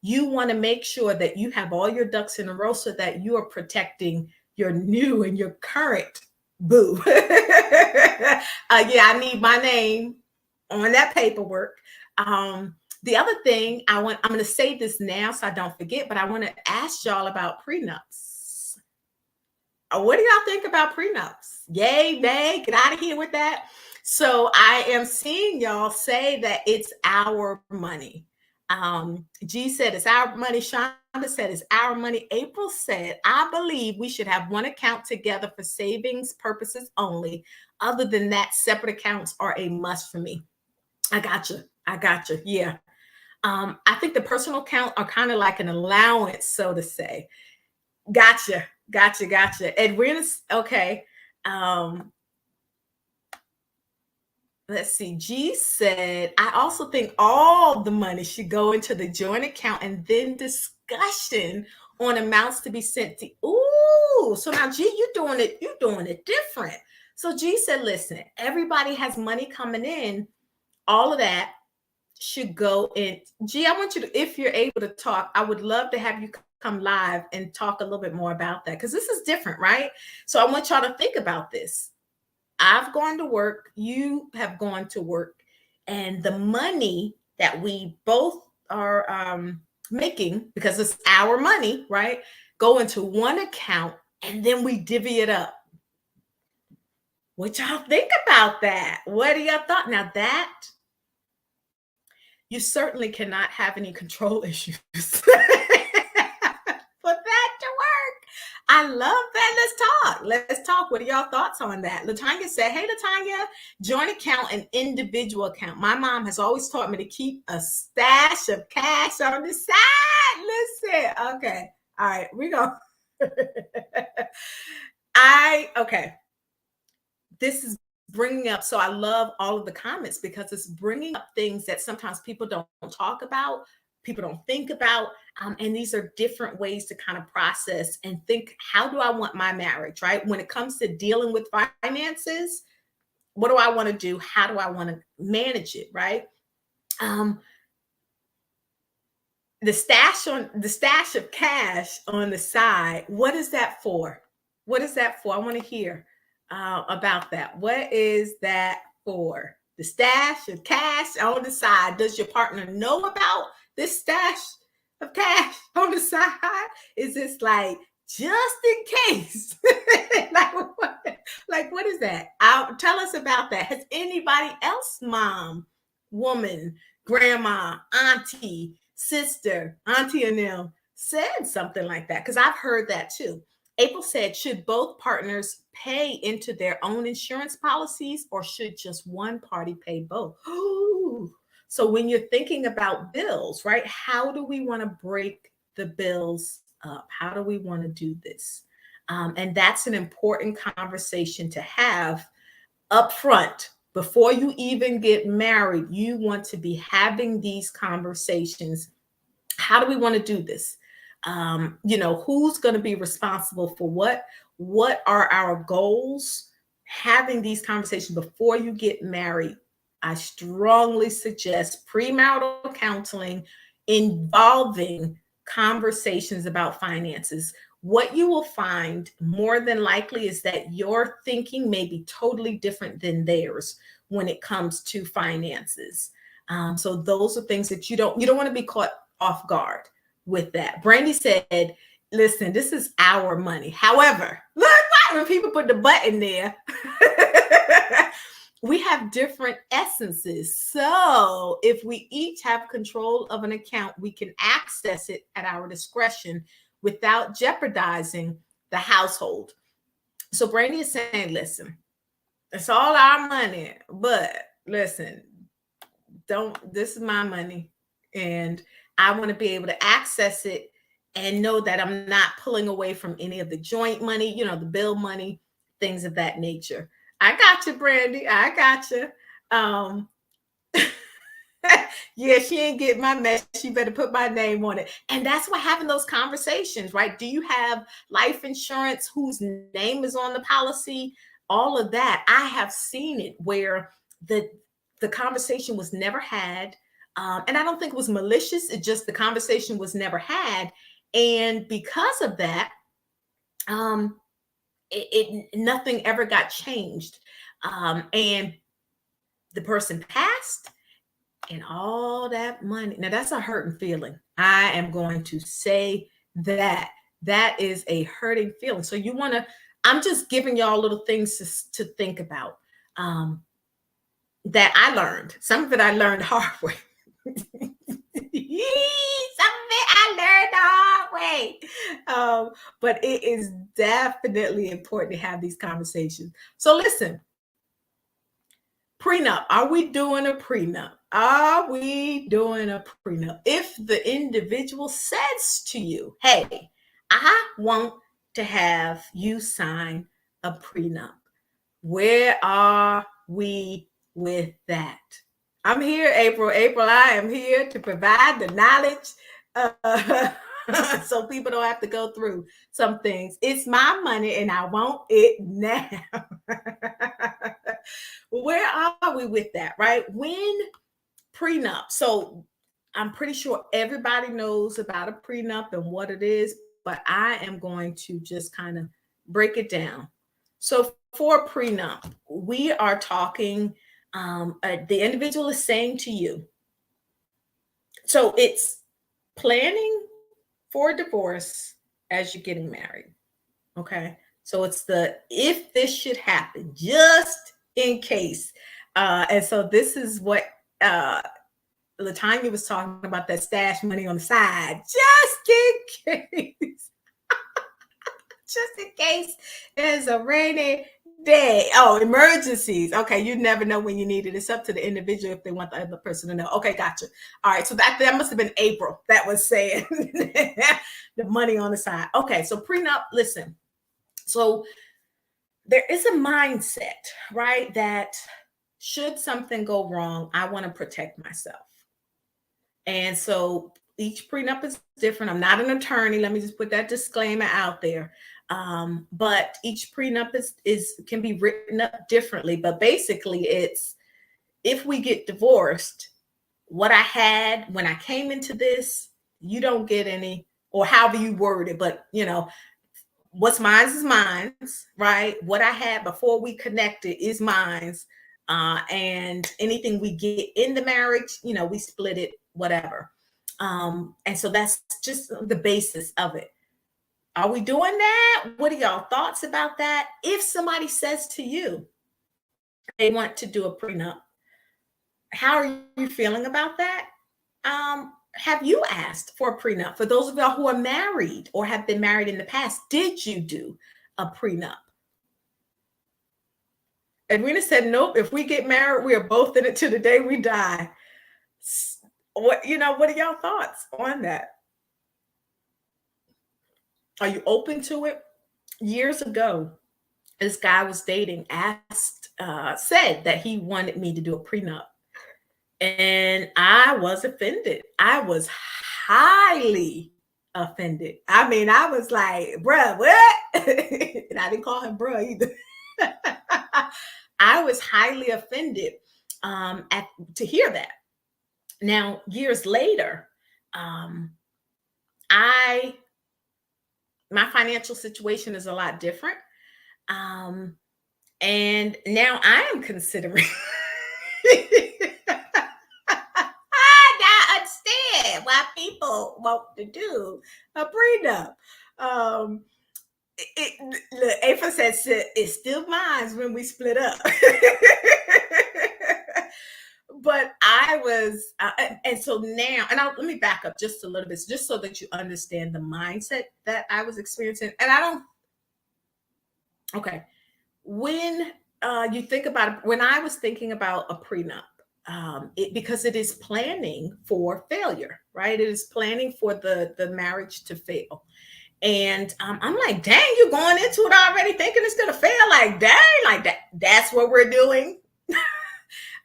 you want to make sure that you have all your ducks in a row so that you are protecting your new and your current boo. Yeah, I need my name on that paperwork. The other thing I'm going to say this now so I don't forget, but I want to ask y'all about prenups. What do y'all think about prenups? Yay, nay, get out of here with that. So I am seeing y'all say that it's our money. G said it's our money. Shonda said it's our money. April said, I believe we should have one account together for savings purposes only. Other than that, separate accounts are a must for me. I got you. Yeah. I think the personal account are kind of like an allowance, so to say. Gotcha. Edwina's okay. Let's see. G said, I also think all the money should go into the joint account and then discussion on amounts to be sent to. Ooh, so now G, you're doing it different. So G said, listen, everybody has money coming in. All of that should go in. G, I want you to, if you're able to talk, I would love to have you come live and talk a little bit more about that, because this is different, right? So I want y'all to think about this. I've gone to work, you have gone to work, and the money that we both are making, because it's our money, right, go into one account and then we divvy it up. What y'all think about that? What are your thoughts? Now that you certainly cannot have any control issues for that to work. I love that. Let's talk. What are y'all thoughts on that? Latanya said, hey, Latanya, joint account and individual account. My mom has always taught me to keep a stash of cash on the side. Listen. Okay. All right. We go. Okay. This is bringing up, so I love all of the comments because it's bringing up things that sometimes people don't talk about, people don't think about, and these are different ways to kind of process and think, how do I want my marriage, right? When it comes to dealing with finances, what do I want to do? How do I want to manage it, right? Um, the stash of cash on the side, what is that for? What is that for? I want to hear about that. What is that for? The stash of cash on the side. Does your partner know about this stash of cash on the side? Is this like just in case? Like what is that? Tell us about that. Has anybody else, mom, woman, grandma, auntie, sister, auntie and them said something like that? Because I've heard that too. April said, should both partners pay into their own insurance policies or should just one party pay both? Ooh. So when you're thinking about bills, right, how do we want to break the bills up? How do we want to do this? And that's an important conversation to have up front before you even get married. You want to be having these conversations. How do we want to do this? Who's going to be responsible for what are our goals? Having these conversations before you get married. I strongly suggest premarital counseling involving conversations about finances. What you will find more than likely is that your thinking may be totally different than theirs when it comes to finances. So those are things that you don't want to be caught off guard with that. Brandy said, listen, this is our money. However, look, when people put the button there, we have different essences. So if we each have control of an account, we can access it at our discretion without jeopardizing the household. So Brandy is saying, listen, it's all our money, but listen, this is my money and I want to be able to access it and know that I'm not pulling away from any of the joint money, the bill money, things of that nature. I got you, Brandy. I got you. Yeah, she ain't get my mess. She better put my name on it. And that's why having those conversations, right? Do you have life insurance? Whose name is on the policy? All of that. I have seen it where the conversation was never had. And I don't think it was malicious. It just the conversation was never had. And because of that, nothing ever got changed. And the person passed and all that money. Now that's a hurting feeling. I am going to say that is a hurting feeling. So I'm just giving y'all little things to think about that I learned. Some of it I learned the hard way. Some of it I learned the hard way. But it is definitely important to have these conversations. So listen, prenup. Are we doing a prenup? Are we doing a prenup? If the individual says to you, hey, I want to have you sign a prenup, where are we with that? I'm here, April. April, I am here to provide the knowledge so people don't have to go through some things. It's my money and I want it now. Where are we with that, right? When prenup. So I'm pretty sure everybody knows about a prenup and what it is, but I am going to just kind of break it down. So for prenup, we are talking, the individual is saying to you, so it's planning for divorce as you're getting married. Okay. So it's if this should happen, just in case. And so this is what Latanya was talking about, that stash money on the side, just in case. Just in case there's a rainy day. Oh, emergencies. Okay, you never know when you need it. It's up to the individual if they want the other person to know. Okay, gotcha. All right, so that must have been April that was saying the money on the side. Okay, so prenup, listen. So there is a mindset, right, that should something go wrong, I want to protect myself. And so each prenup is different. I'm not an attorney. Let me just put that disclaimer out there. But each prenup can be written up differently. But basically, it's if we get divorced, what I had when I came into this, you don't get any, or however you word it, but what's mine is mine's, right? What I had before we connected is mine's. And anything we get in the marriage, we split it, whatever. And so that's just the basis of it. Are we doing that? What are y'all thoughts about that? If somebody says to you they want to do a prenup, how are you feeling about that? Have you asked for a prenup? For those of y'all who are married or have been married in the past, did you do a prenup? Edwina said, nope. If we get married, we are both in it to the day we die. What are y'all thoughts on that? Are you open to it? Years ago, this guy I was dating said that he wanted me to do a prenup. And I was offended. I was highly offended. I mean, I was like, bruh, what? And I didn't call him bruh either. I was highly offended to hear that. Now, years later, my financial situation is a lot different. And now I am considering I understand why people want to do a prenup. Look, Afa says it's still mine when we split up. But I was, and so now, and let me back up just a little bit, just so that you understand the mindset that I was experiencing. And okay, when you think about it, when I was thinking about a prenup, because it is planning for failure, right? It is planning for the marriage to fail. And I'm like, dang, you're going into it already thinking it's going to fail. Like, dang, like that's what we're doing.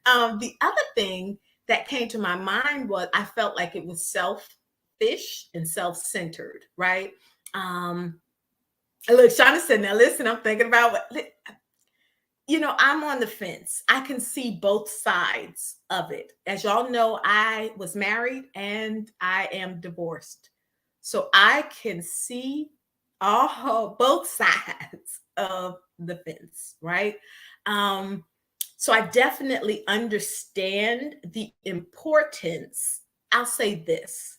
The other thing that came to my mind was I felt like it was selfish and self-centered, right? Look, Shauna said, now listen, I'm thinking about I'm on the fence. I can see both sides of it. As y'all know, I was married and I am divorced. So I can see both sides of the fence, right? So I definitely understand the importance. I'll say this,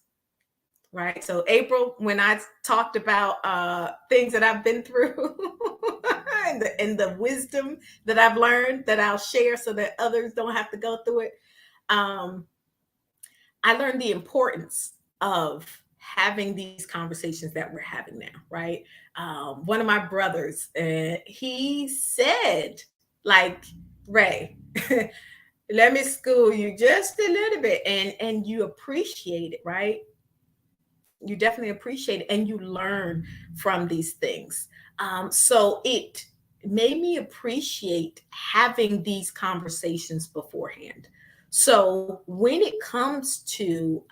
right? So April, when I talked about things that I've been through and the wisdom that I've learned that I'll share so that others don't have to go through it, I learned the importance of having these conversations that we're having now, right? One of my brothers, he said, like, Ray, let me school you just a little bit, and you appreciate it, right? You definitely appreciate it, and you learn from these things. So it made me appreciate having these conversations beforehand. So when it comes to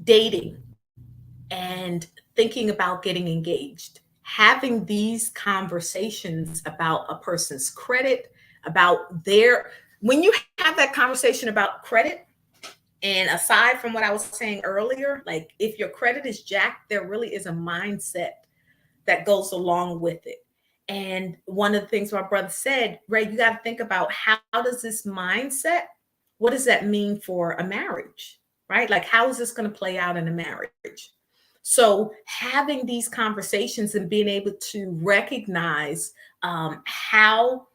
dating and thinking about getting engaged, having these conversations about a person's credit, when you have that conversation about credit, and aside from what I was saying earlier, like if your credit is jacked, there really is a mindset that goes along with it. And one of the things my brother said, Ray, you got to think about how does this mindset, what does that mean for a marriage, right? Like, how is this going to play out in a marriage? So having these conversations and being able to recognize how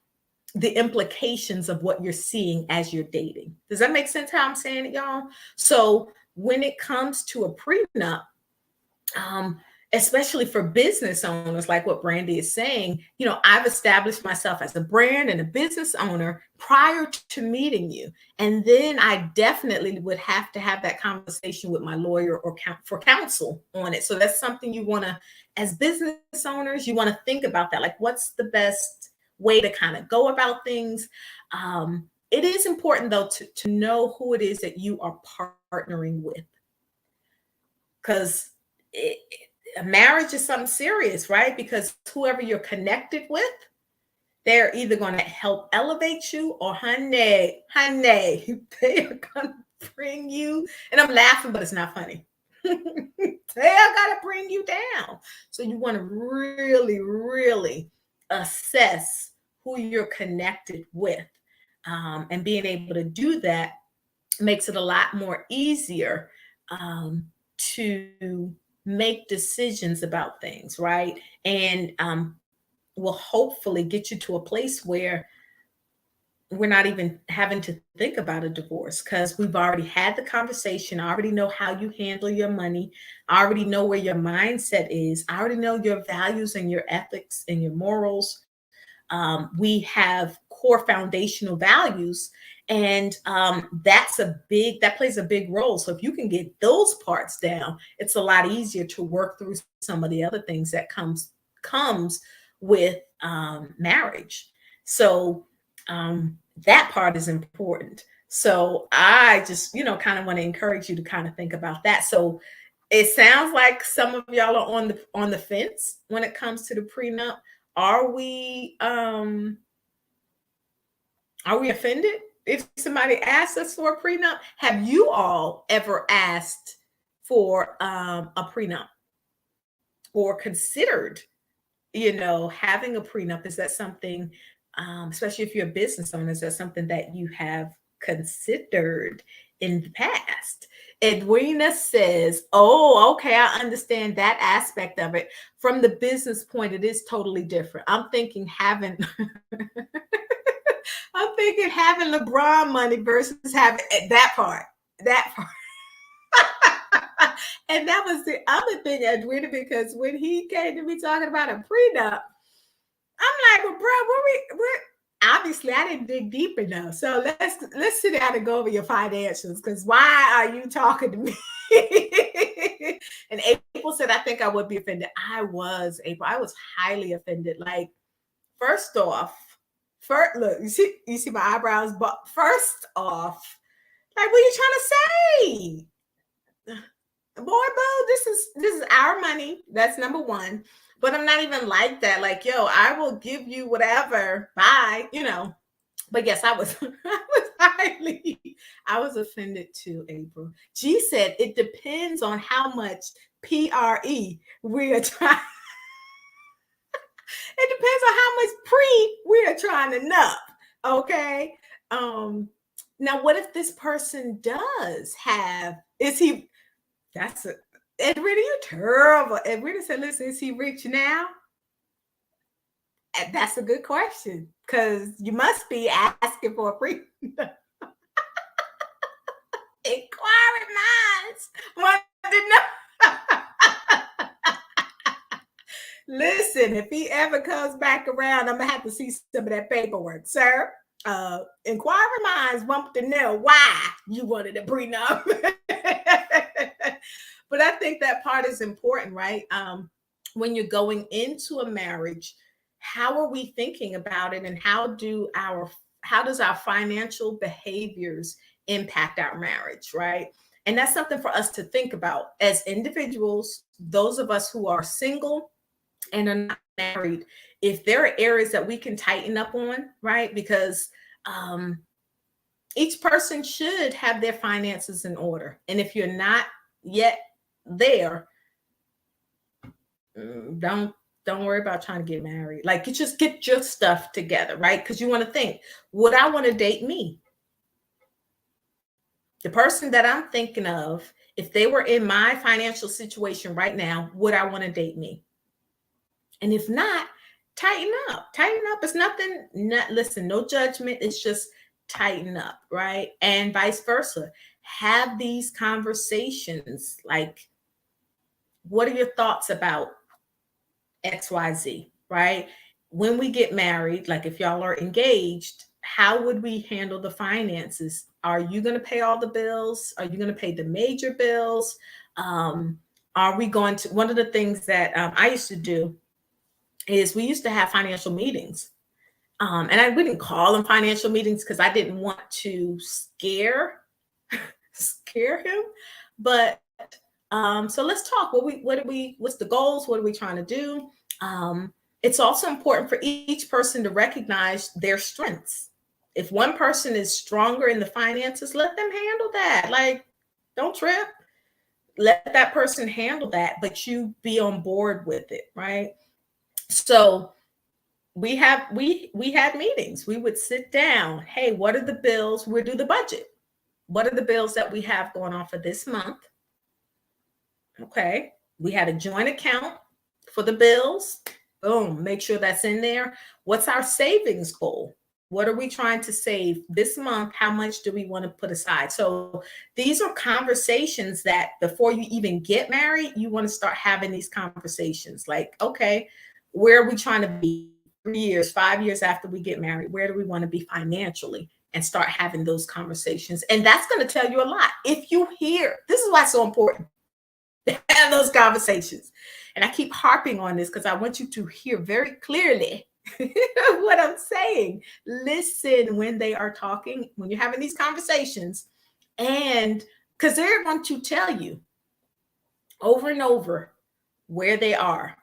the implications of what you're seeing as you're dating. Does that make sense how I'm saying it, y'all? So when it comes to a prenup, especially for business owners, like what Brandy is saying, I've established myself as a brand and a business owner prior to meeting you. And then I definitely would have to have that conversation with my lawyer or for counsel on it. So that's something you want to, as business owners, you want to think about that. Like, what's the best way to kind of go about things? It is important, though, to know who it is that you are partnering with. Because a marriage is something serious, right? Because whoever you're connected with, They're either going to help elevate you or they are going to bring you. And I'm laughing, but it's not funny. They are going to bring you down. So you want to really, really assess who you're connected with. And being able to do that makes it a lot more easier to make decisions about things, right? And will hopefully get you to a place where we're not even having to think about a divorce because we've already had the conversation. I already know how you handle your money. I already know where your mindset is. I already know your values and your ethics and your morals. We have core foundational values, and that plays a big role. So if you can get those parts down, it's a lot easier to work through some of the other things that comes with marriage. So that part is important. So I just, kind of want to encourage you to kind of think about that. So it sounds like some of y'all are on the fence when it comes to the prenup. Are we are we offended if somebody asks us for a prenup? Have you all ever asked for a prenup or considered, having a prenup? Is that something, especially if you're a business owner, is that something that you have considered in the past? Edwina says, "Oh, okay, I understand that aspect of it. From the business point, it is totally different. I'm thinking having, I'm thinking having LeBron money versus having that part, that part." And that was the other thing, Edwina, because when he came to me talking about a prenup, I'm like, "Well, bro, what obviously I didn't dig deep enough. So let's sit down and go over your financials because why are you talking to me?" And April said, "I think I would be offended." I was, April. I was highly offended. Like, first off, look, you see my eyebrows, but first off, like, what are you trying to say? Boy, boo, this is our money. That's number one. But I'm not even like that. Like, yo, I will give you whatever. Bye. But yes, I was I was offended too, April. G said it depends on how much PRE we are trying. It depends on how much pre we are trying to nut. Okay. Um, Now what if this person does have, is he, that's a, Edwina, you terrible. Edwina said, listen, is he rich now? That's a good question because you must be asking for a pre. Inquiring minds want to know. Listen, if he ever comes back around, I'm gonna have to see some of that paperwork, sir. Inquiring minds want to know why you wanted a prenup. But I think that part is important, right? When you're going into a marriage, how are we thinking about it, and how does our financial behaviors impact our marriage, right? And that's something for us to think about as individuals, those of us who are single and are not married. If there are areas that we can tighten up on, right? Because um, each person should have their finances in order. And if you're not yet there, don't worry about trying to get married. Like, you just get your stuff together, right? Because you want to think, would I want to date me? The person that I'm thinking of, if they were in my financial situation right now, would I want to date me? And if not, tighten up. Tighten up. It's nothing, listen, no judgment. It's just tighten up, right? And vice versa. Have these conversations like, what are your thoughts about XYZ, right? When we get married, like if y'all are engaged, how would we handle the finances? Are you going to pay all the bills? Are you going to pay the major bills? Um, are we going to, one of the things that I used to do is we used to have financial meetings. And we didn't call them financial meetings because I didn't want to scare him. But so let's talk. What's the goals? What are we trying to do? It's also important for each person to recognize their strengths. If one person is stronger in the finances, let them handle that. Like, don't trip. Let that person handle that, but you be on board with it, right? So we had meetings. We would sit down. Hey, what are the bills? We'll do the budget. What are the bills that we have going on for this month? Okay. We had a joint account for the bills. Boom, make sure that's in there. What's our savings goal? What are we trying to save this month? How much do we want to put aside? So these are conversations that before you even get married, you want to start having these conversations. Like, okay, where are we trying to be 3 years, 5 years after we get married? Where do we want to be financially? And start having those conversations. And that's going to tell you a lot. If you hear, this is why it's so important to have those conversations. And I keep harping on this because I want you to hear very clearly what I'm saying. Listen when they are talking, when you're having these conversations, and because they're going to tell you over and over where they are.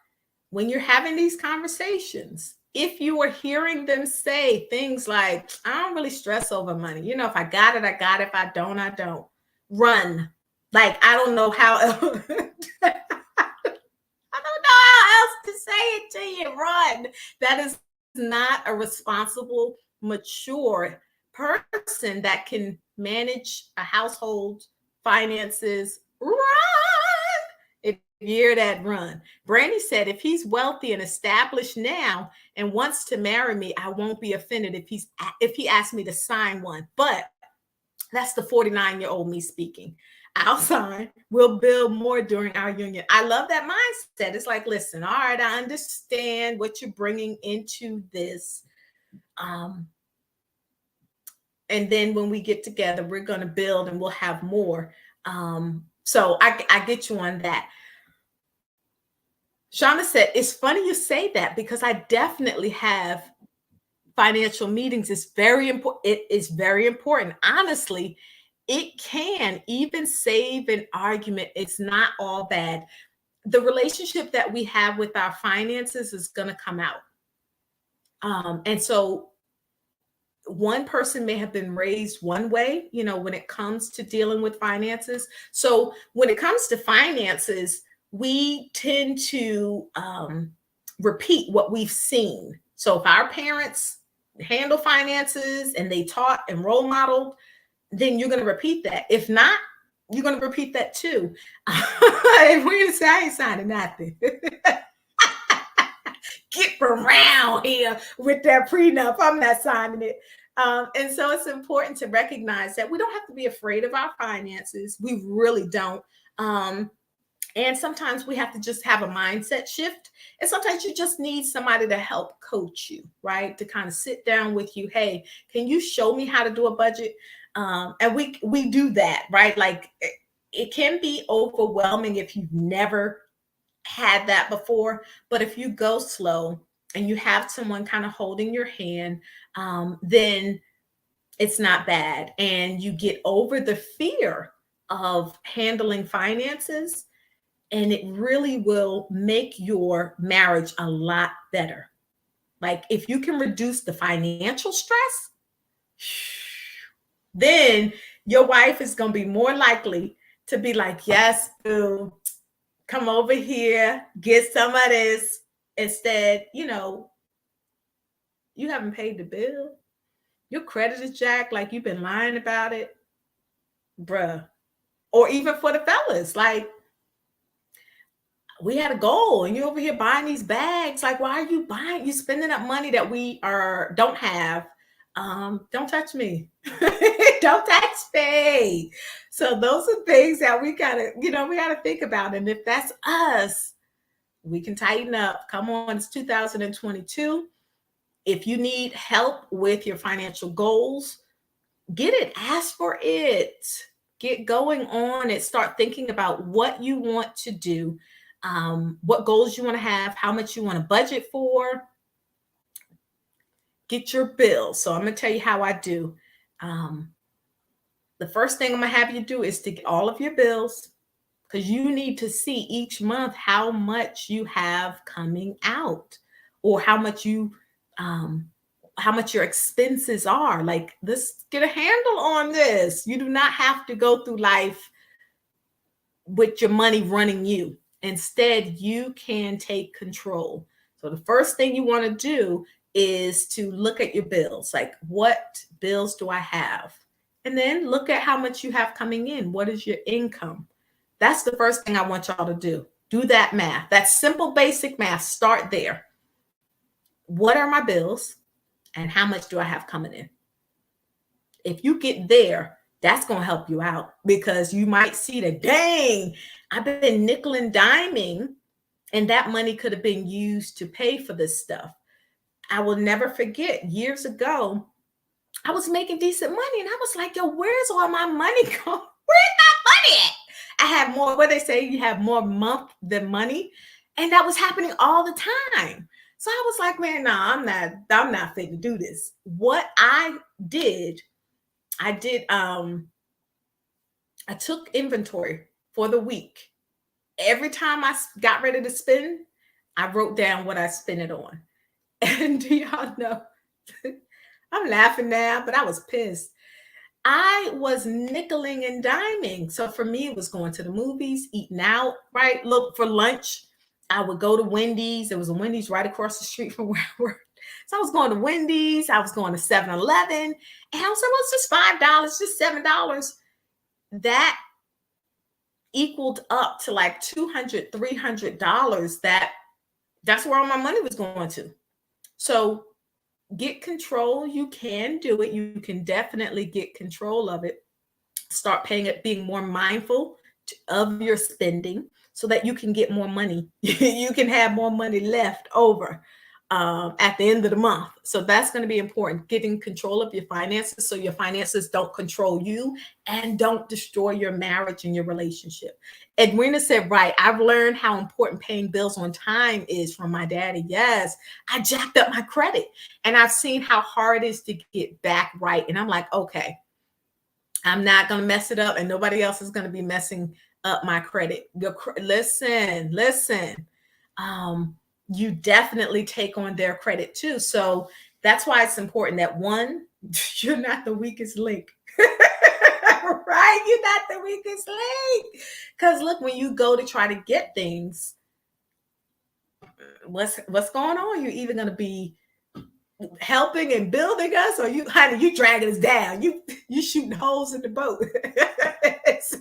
When you're having these conversations, if you are hearing them say things like, I don't really stress over money. You know, if I got it, I got it. If I don't, I don't. Run. Like, I don't know how else. I don't know how else to say it to you. Run. That is not a responsible, mature person that can manage a household, finances. Run. If you hear that, run. Brandy said, if he's wealthy and established now and wants to marry me, I won't be offended if he asks me to sign one. But that's the 49-year-old me speaking. I'll sign. We'll build more during our union. I love that mindset. It's like, listen, all right, I understand what you're bringing into this. And then when we get together, we're going to build and we'll have more. So I get you on that. Shauna said, it's funny you say that because I definitely have financial meetings. It's very important. It is very important. Honestly, it can even save an argument. It's not all bad. The relationship that we have with our finances is going to come out. And so one person may have been raised one way, you know, when it comes to dealing with finances. So when it comes to finances, we tend to repeat what we've seen. So if our parents handle finances and they taught and role modeled, then you're going to repeat that. If not, you're going to repeat that too. If we're going to say, I ain't signing nothing. Get around here with that prenup. I'm not signing it. And so it's important to recognize that we don't have to be afraid of our finances. We really don't. And sometimes we have to just have a mindset shift. And sometimes you just need somebody to help coach you, right? To kind of sit down with you. Hey, can you show me how to do a budget? And we do that, right? Like it can be overwhelming if you've never had that before. But if you go slow and you have someone kind of holding your hand, then it's not bad. And you get over the fear of handling finances, and it really will make your marriage a lot better. Like if you can reduce the financial stress, then your wife is going to be more likely to be like, yes, boo, come over here, get some of this. Instead, you know, you haven't paid the bill. Your credit is jacked, like you've been lying about it, bruh. Or even for the fellas, like we had a goal and you're over here buying these bags. Like, why are you buying? You spending up money that we don't have. Don't touch me. Don't touch me. So those are things that we gotta, we gotta think about. And if that's us, we can tighten up. Come on, it's 2022. If you need help with your financial goals, get it, ask for it, get going on it, start thinking about what you want to do, what goals you want to have, how much you want to budget for. Get your bills. So I'm going to tell you how I do. The first thing I'm going to have you do is to get all of your bills, because you need to see each month how much you have coming out. or um, how much your expenses are. Like, let's get a handle on this. You do not have to go through life with your money running you. Instead, you can take control. So the first thing you want to do is to look at your bills. Like, what bills do I have? And then look at how much you have coming in. What is your income? That's the first thing I want y'all to do. Do that math. That simple, basic math. Start there. What are my bills? And how much do I have coming in? If you get there, that's going to help you out, because you might see that, dang, I've been nickel and diming, and that money could have been used to pay for this stuff. I will never forget, years ago, I was making decent money, and I was like, yo, where's all my money going? Where's my money at? I have more, what they say, you have more month than money. And that was happening all the time. So I was like, man, no, I'm not fit to do this. What did, I did, I took inventory for the week. Every time I got ready to spend, I wrote down what I spent it on. And do y'all know? I'm laughing now, but I was pissed. I was nickeling and diming. So for me, it was going to the movies, eating out, right? Look, for lunch, I would go to Wendy's. There was a Wendy's right across the street from where I worked. So I was going to Wendy's. I was going to 7-Eleven. And I was like, well, it's just $5, just $7. That equaled up to like $200, $300. That's where all my money was going to. So get control. You can do it. You can definitely get control of it. Start paying it, being more mindful of your spending so that you can get more money. You can have more money left over at the end of the month. So that's going to be important, getting control of your finances so your finances don't control you and don't destroy your marriage and your relationship. Edwina said, right, I've learned how important paying bills on time is from my daddy. Yes, I jacked up my credit, and I've seen how hard it is to get back right. And I'm like, okay, I'm not going to mess it up, and nobody else is going to be messing up my credit. Listen. You definitely take on their credit too. So that's why it's important that, one, you're not the weakest link. Right? You're not the weakest link. Because look, when you go to try to get things, what's going on? You're either going to be helping and building us, or you dragging us down. You shooting holes in the boat. So,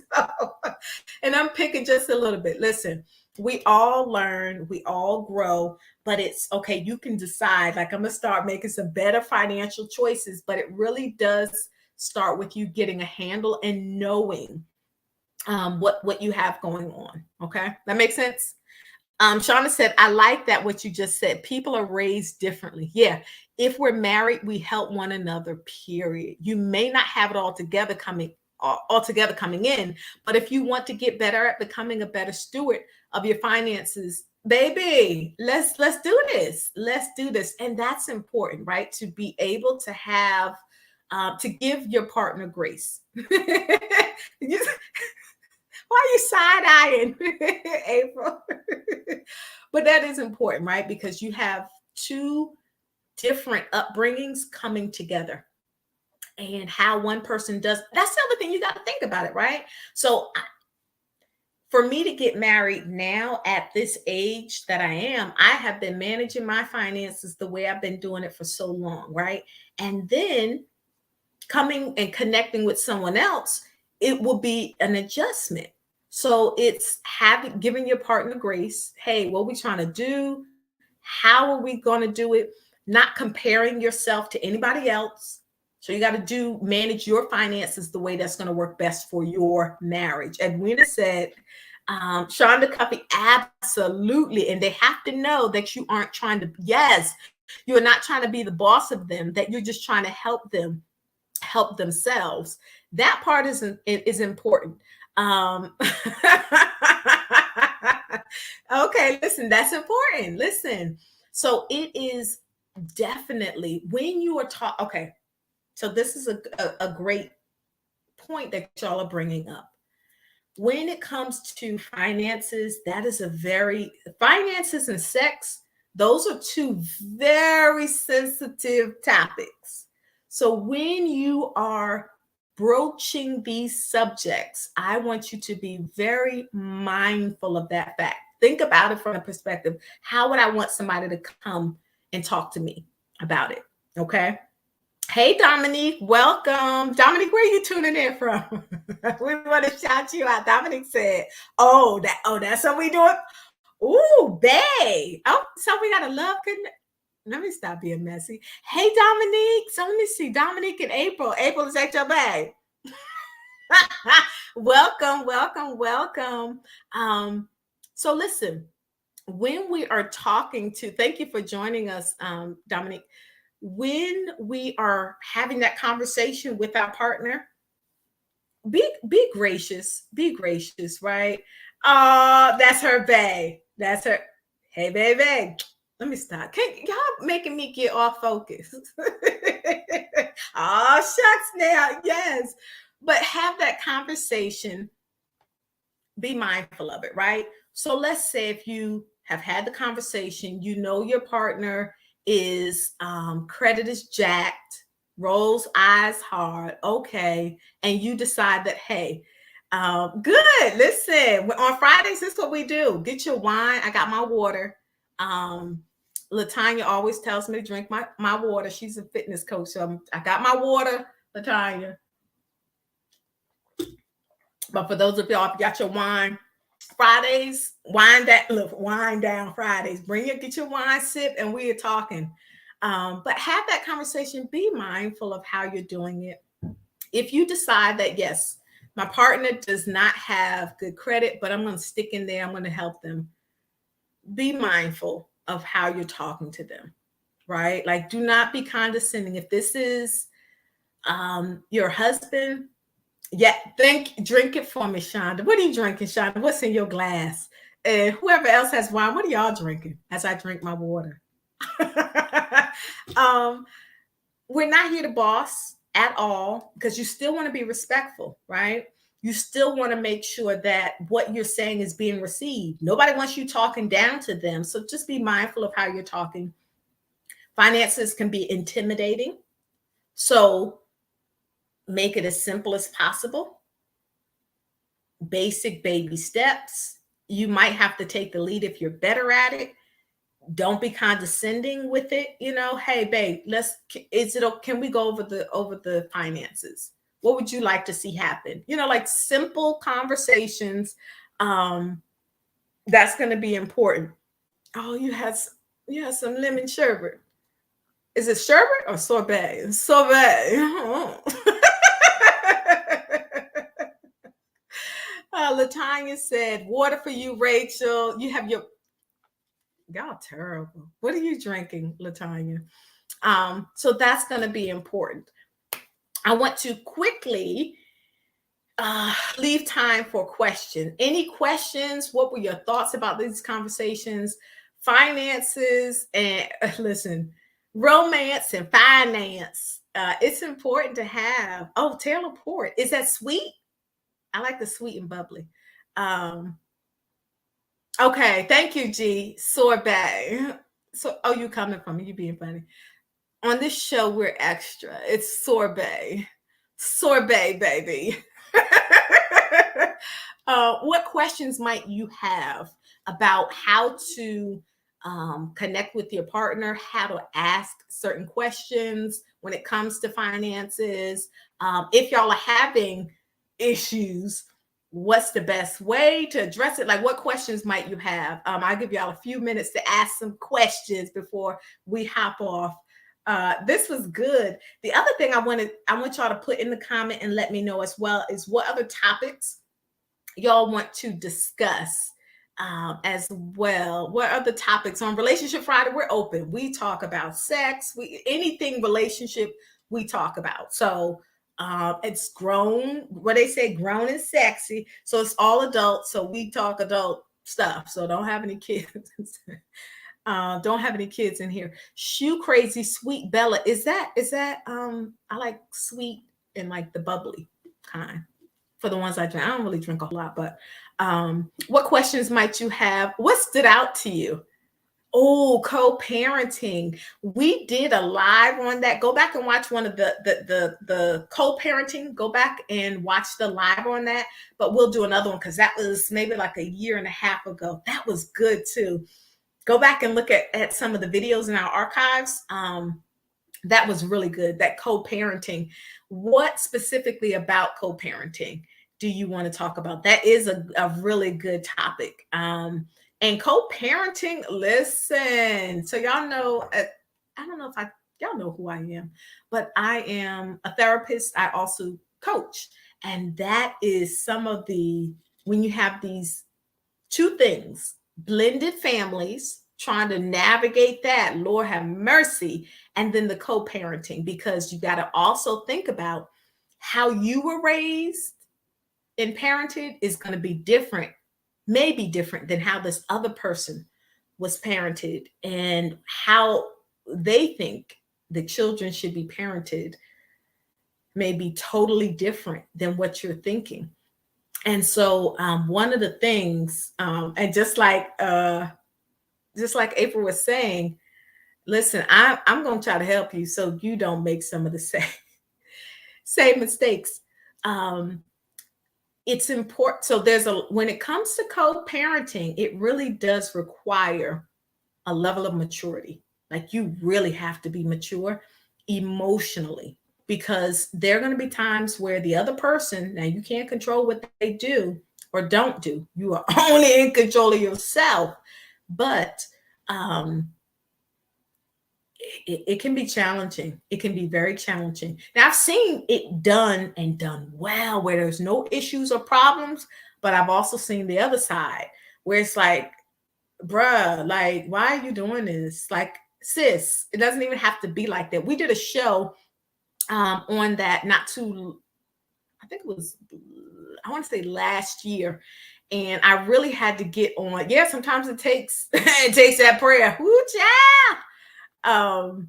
and I'm picking just a little bit. Listen, we all learn, we all grow, but it's okay. You can decide, like, I'm gonna start making some better financial choices, but it really does start with you getting a handle and knowing what you have going on. Okay, that makes sense. Shauna said, I like that what you just said. People are raised differently. Yeah. If we're married, we help one another, period. You may not have it all together coming in, but if you want to get better at becoming a better steward of your finances, baby, let's do this. Let's do this. And that's important, right? To be able to have to give your partner grace. Why are you side-eyeing, April? But that is important, right? Because you have two different upbringings coming together. And how one person does, that's the other thing you got to think about it, right? So for me to get married now at this age that I am, I have been managing my finances the way I've been doing it for so long, right? And then coming and connecting with someone else, it will be an adjustment. So it's giving your partner grace. Hey, what are we trying to do? How are we going to do it? Not comparing yourself to anybody else. So you got to manage your finances the way that's going to work best for your marriage. Edwina said, Shonda Cuffy, absolutely. And they have to know that you aren't trying to, yes, you're not trying to be the boss of them, that you're just trying to help them help themselves. That part is important. Okay, listen, that's important. Listen. So it is definitely when you are taught, okay, so this is a great point that y'all are bringing up. When it comes to finances, that is finances and sex, Those are two very sensitive topics. So when you are broaching these subjects, I want you to be very mindful of that fact. Think about it from a perspective. How would I want somebody to come and talk to me about it? Okay. Hey, Dominique, welcome. Dominique, where are you tuning in from? We want to shout you out. Dominique said, that's what we doing. Ooh, bae. Oh, so we got a love connection. Let me stop being messy. Hey, Dominique. So let me see. Dominique and April. April, is that your bag? Welcome, welcome, welcome. So listen, when we are talking to, thank you for joining us, Dominique. When we are having that conversation with our partner, be gracious, right? That's her bae. That's her. Hey, baby. Let me stop. Y'all making me get off focus? Oh, shucks now. Yes. But have that conversation. Be mindful of it, right? So let's say if you have had the conversation, you know your partner is credit is jacked, rolls eyes hard, okay, and you decide that, hey, good. Listen, on Fridays, this is what we do. Get your wine. I got my water. Latanya always tells me to drink my water. She's a fitness coach, so I got my water, Latanya. But for those of y'all, if you got your wine, Fridays, wine down Fridays. Get your wine sip, and we are talking. But have that conversation. Be mindful of how you're doing it. If you decide that, yes, my partner does not have good credit, but I'm going to stick in there, I'm going to help them. Be mindful of how you're talking to them, right? Like, do not be condescending. If this is your husband, yeah, drink it for me, Shonda. What are you drinking, Shonda? What's in your glass? And whoever else has wine, what are y'all drinking as I drink my water? We're not here to boss at all, because you still want to be respectful, right? You still want to make sure that what you're saying is being received. Nobody wants you talking down to them. So just be mindful of how you're talking. Finances can be intimidating. So make it as simple as possible. Basic baby steps. You might have to take the lead if you're better at it. Don't be condescending with it. Hey, babe, can we go over the finances? What would you like to see happen? Like simple conversations. That's going to be important. Oh, you had some lemon sherbet. Is it sherbet or sorbet? Sorbet. Latanya said, water for you, Rachel. You have y'all terrible. What are you drinking, Latanya? So that's going to be important. I want to quickly leave time for questions. Any questions? What were your thoughts about these conversations? Finances and listen, romance and finance. It's important to have. Oh, Taylor Port. Is that sweet? I like the sweet and bubbly. Okay, thank you, G. Sorbet. So, you coming from me? You being funny. On this show, we're extra. It's sorbet. Sorbet, baby. What questions might you have about how to connect with your partner, how to ask certain questions when it comes to finances? If y'all are having issues, what's the best way to address it? Like, what questions might you have? I'll give y'all a few minutes to ask some questions before we hop off. This was good. The other thing I want y'all to put in the comment and let me know as well is what other topics y'all want to discuss as well. What other topics on Relationship Friday? We're open. We talk about sex. Anything relationship we talk about. So it's grown. What they say, grown and sexy. So it's all adults. So we talk adult stuff. So don't have any kids. Don't have any kids in here. Shoe Crazy Sweet Bella. Is that I like sweet and like the bubbly kind for the ones I drink. I don't really drink a lot, but what questions might you have? What stood out to you? Oh, co-parenting. We did a live on that. Go back and watch one of the co-parenting. Go back and watch the live on that. But we'll do another one because that was maybe like a year and a half ago. That was good too. Go back and look at some of the videos in our archives. That was really good. That co-parenting. What specifically about co-parenting do you want to talk about? That is a really good topic. And co-parenting, listen. So y'all know, I don't know if y'all know who I am, but I am a therapist. I also coach. And that is some of the, when you have these two things, blended families, trying to navigate that, Lord have mercy, and then the co-parenting, because you got to also think about how you were raised and parented is going to be different, maybe different than how this other person was parented, and how they think the children should be parented may be totally different than what you're thinking. And so one of the things, and just like April was saying, listen, I'm going to try to help you so you don't make some of the same mistakes. Um, it's important. So when it comes to co-parenting, it really does require a level of maturity. Like you really have to be mature emotionally, because there are going to be times where the other person, now you can't control what they do or don't do. You are only in control of yourself. But um, it can be challenging. It can be very challenging. Now, I've seen it done and done well where there's no issues or problems, but I've also seen the other side where it's like, bruh, like, why are you doing this? Like, sis, it doesn't even have to be like that. We did a show on that not too, I think it was, I want to say last year. And I really had to get on. Yeah, sometimes it takes it takes that prayer. Woo, child.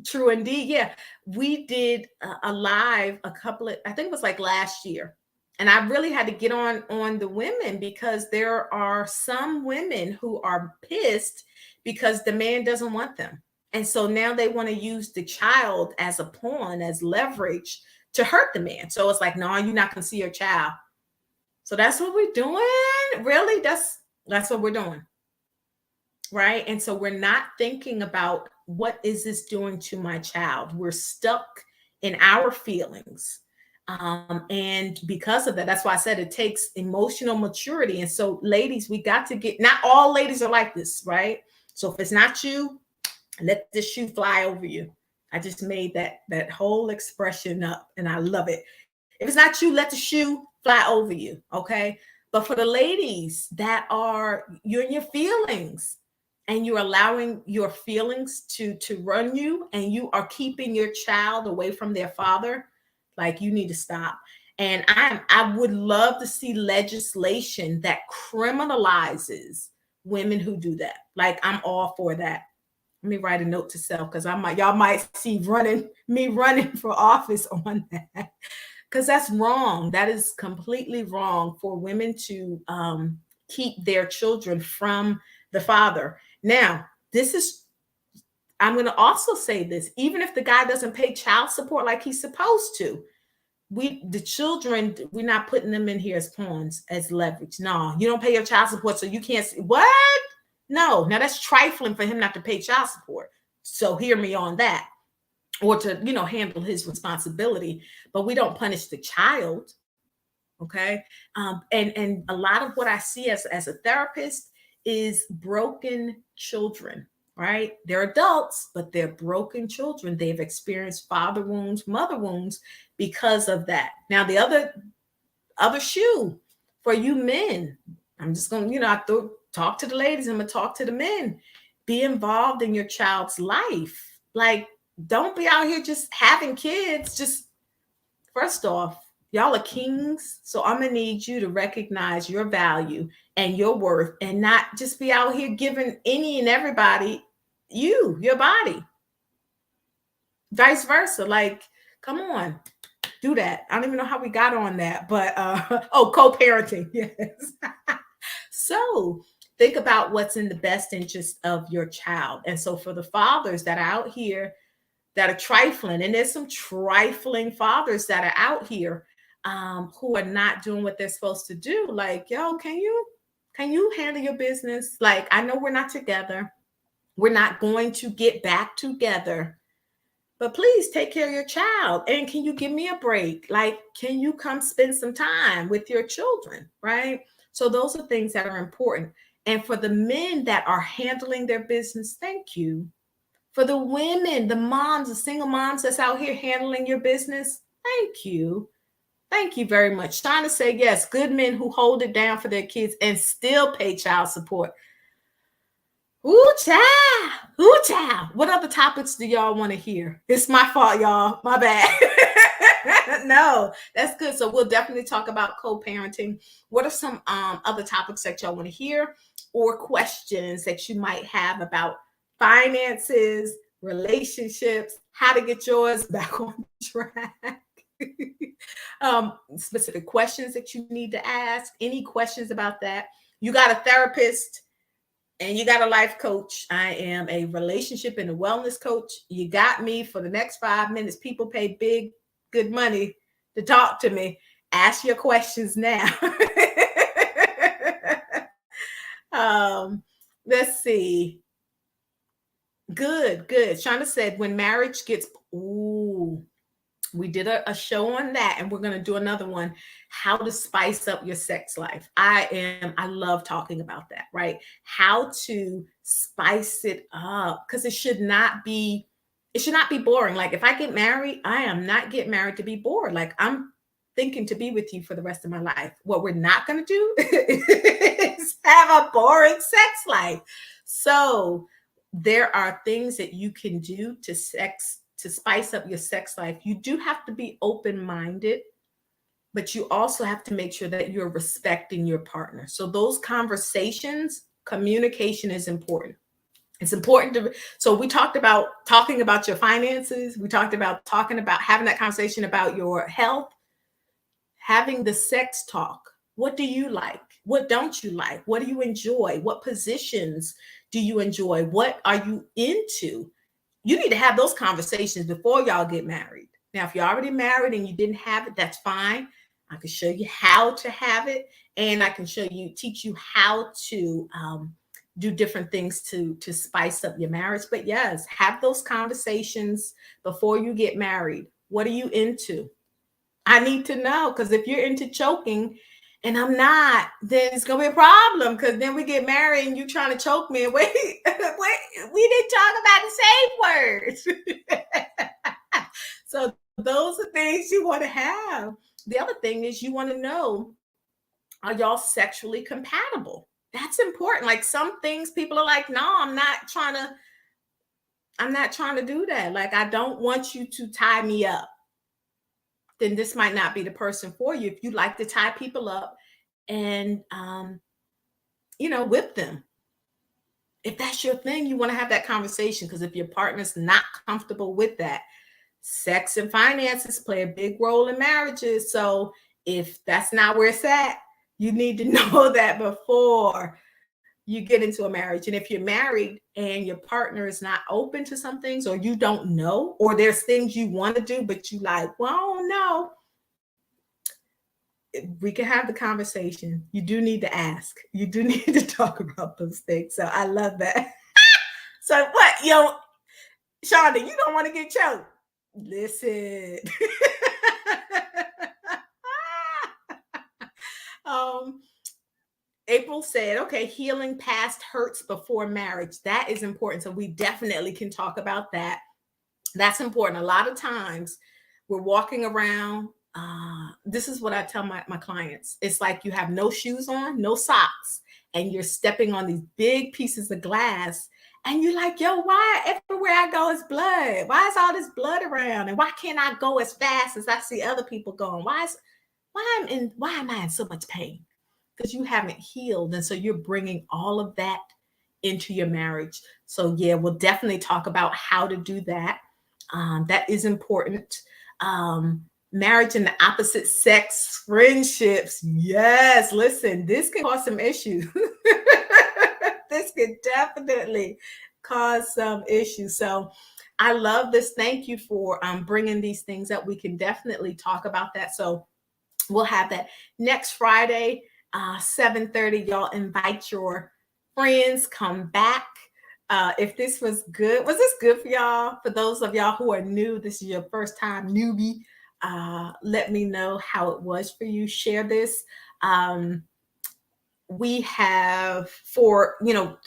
True indeed. Yeah. We did a live a couple of, I think it was like last year. And I really had to get on the women, because there are some women who are pissed because the man doesn't want them. And so now they want to use the child as a pawn, as leverage to hurt the man. So it's like, no, you're not going to see your child. So that's what we're doing. Really? That's what we're doing. Right. And so we're not thinking about, what is this doing to my child? We're stuck in our feelings. And because of that, that's why I said it takes emotional maturity. And so, ladies, we got to get, not all ladies are like this, right? So if it's not you, let the shoe fly over you. I just made that whole expression up and I love it. If it's not you, let the shoe fly over you. Okay. But for the ladies that are, you're in your feelings, and you're allowing your feelings to run you, and you are keeping your child away from their father, like, you need to stop. And I would love to see legislation that criminalizes women who do that. Like, I'm all for that. Let me write a note to self, because y'all might see me running for office on that, because that's wrong. That is completely wrong for women to keep their children from the father. Now, I'm going to also say this, even if the guy doesn't pay child support like he's supposed to, the children, we're not putting them in here as pawns, as leverage. No, you don't pay your child support, so you can't see what? No, now that's trifling for him not to pay child support. So hear me on that, or to, handle his responsibility. But we don't punish the child. Okay. And a lot of what I see as a therapist is broken children, right? They're adults, but they're broken children. They've experienced father wounds, mother wounds because of that. Now, the other shoe for you men, I'm just going to, talk to the ladies. I'm going to talk to the men. Be involved in your child's life. Like, don't be out here just having kids. Just, first off, y'all are kings. So I'm going to need you to recognize your value and your worth, and not just be out here giving any and everybody your body. Vice versa. Like, come on, do that. I don't even know how we got on that, but co-parenting. Yes. So Think about what's in the best interest of your child. And so for the fathers that are out here that are trifling, and there's some trifling fathers that are out here who are not doing what they're supposed to do. Like, yo, can you handle your business? Like, I know we're not together. We're not going to get back together, but please take care of your child. And can you give me a break? Like, can you come spend some time with your children? Right. So those are things that are important. And for the men that are handling their business, thank you. For the women, the moms, the single moms that's out here handling your business, thank you. Thank you very much. Trying to say yes, good men who hold it down for their kids and still pay child support. Ooh, child. Ooh, child. What other topics do y'all want to hear? It's my fault, y'all. My bad. No, that's good. So we'll definitely talk about co-parenting. What are some other topics that y'all want to hear, or questions that you might have about finances, relationships, how to get yours back on track? Specific questions that you need to ask, any questions about that. You got a therapist and you got a life coach. I am a relationship and a wellness coach. You got me for the next 5 minutes. People pay big, good money to talk to me. Ask your questions now. Let's see. Good. Shonda said, when marriage gets, ooh, we did a show on that, and we're going to do another one, how to spice up your sex life. I love talking about that, right? How to spice it up, because it should not be boring. Like, if I get married, I am not getting married to be bored. Like, I'm thinking to be with you for the rest of my life. What we're not going to do is have a boring sex life. So there are things that you can do to spice up your sex life. You do have to be open-minded, but you also have to make sure that you're respecting your partner. So those conversations, communication is important. It's important to, so we talked about talking about your finances. We talked about talking about having that conversation about your health, having the sex talk. What do you like? What don't you like? What do you enjoy? What positions do you enjoy? What are you into? You need to have those conversations before y'all get married. Now, if you're already married and you didn't have it, that's fine. I can show you how to have it, and I can teach you how to do different things to spice up your marriage. But yes, have those conversations before you get married. What are you into? I need to know, because if you're into choking and I'm not, then it's gonna be a problem, because then we get married and you trying to choke me. Wait, we didn't talk about the same words. So those are things you want to have. The other thing is, you want to know, are y'all sexually compatible? That's important. Like, some things people are like, no, I'm not trying to do that. Like, I don't want you to tie me up. Then this might not be the person for you. If you like to tie people up and whip them, if that's your thing, you want to have that conversation. Because if your partner's not comfortable with that, sex and finances play a big role in marriages. So if that's not where it's at, you need to know that before you get into a marriage. And if you're married and your partner is not open to some things, or you don't know, or there's things you want to do, but you like, well, I don't know, we can have the conversation. You do need to ask. You do need to talk about those things. So I love that. So what, Shonda, you don't want to get choked. Listen. April said, okay, healing past hurts before marriage. That is important. So we definitely can talk about that. That's important. A lot of times we're walking around. This is what I tell my clients. It's like you have no shoes on, no socks, and you're stepping on these big pieces of glass. And you're like, yo, why everywhere I go is blood? Why is all this blood around? And why can't I go as fast as I see other people going? Why am I in so much pain? Because you haven't healed. And so you're bringing all of that into your marriage. So yeah, we'll definitely talk about how to do that. That is important. Marriage and the opposite sex friendships. Yes, listen, this can cause some issues. this could definitely cause some issues. So I love this. Thank you for bringing these things up. We can definitely talk about that. So we'll have that next Friday, 7:30. Y'all invite your friends, come back. If this was this good for y'all? For those of y'all who are new, this is your first time newbie. Let me know how it was for you. Share this. Um, we have for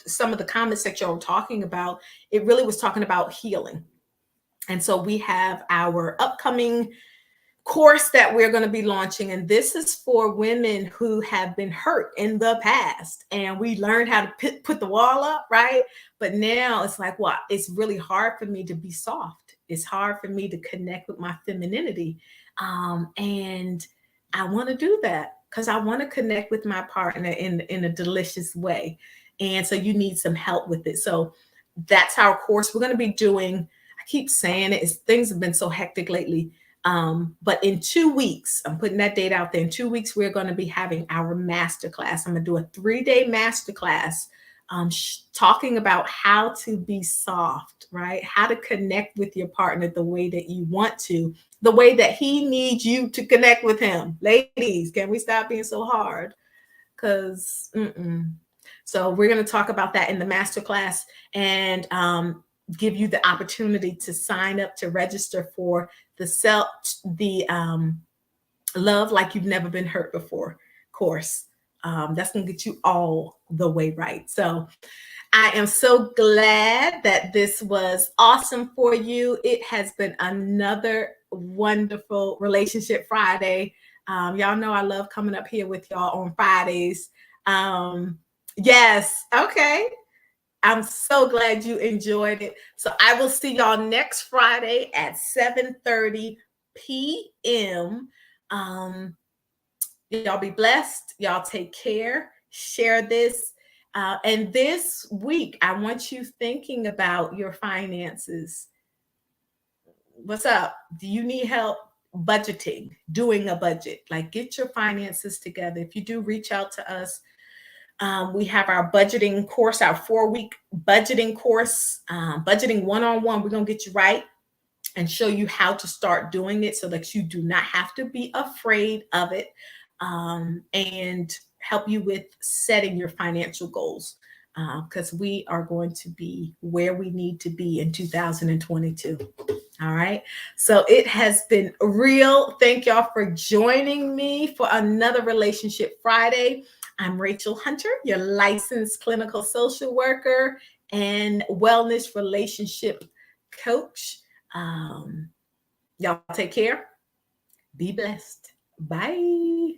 some of the comments that y'all were talking about. It really was talking about healing, and so we have our upcoming course that we're going to be launching, and this is for women who have been hurt in the past, and we learned how to put the wall up, right? But now it's like, what, it's really hard for me to be soft. It's hard for me to connect with my femininity, and I want to do that because I want to connect with my partner in a delicious way. And so you need some help with it. So that's our course we're going to be doing. I keep saying it, things have been so hectic lately. But in 2 weeks, I'm putting that date out there. In 2 weeks, we're going to be having our masterclass. I'm going to do a 3-day masterclass, talking about how to be soft, right? How to connect with your partner the way that you want to, the way that he needs you to connect with him. Ladies, can we stop being so hard? Because, So we're going to talk about that in the masterclass, and give you the opportunity to sign up to register for the love like you've never been hurt before course. That's going to get you all the way right. So I am so glad that this was awesome for you. It has been another wonderful Relationship Friday. Y'all know I love coming up here with y'all on Fridays. Yes. Okay. I'm so glad you enjoyed it. So I will see y'all next Friday at 7:30 p.m. Y'all be blessed. Y'all take care. Share this. And this week, I want you thinking about your finances. What's up? Do you need help budgeting, doing a budget? Like, get your finances together. If you do, reach out to us. We have our budgeting course, our 4-week budgeting course, budgeting one-on-one. We're going to get you right and show you how to start doing it so that you do not have to be afraid of it, and help you with setting your financial goals, because we are going to be where we need to be in 2022. All right. So it has been real. Thank y'all for joining me for another Relationship Friday. I'm Rachel Hunter, your licensed clinical social worker and wellness relationship coach. Y'all take care. Be blessed. Bye.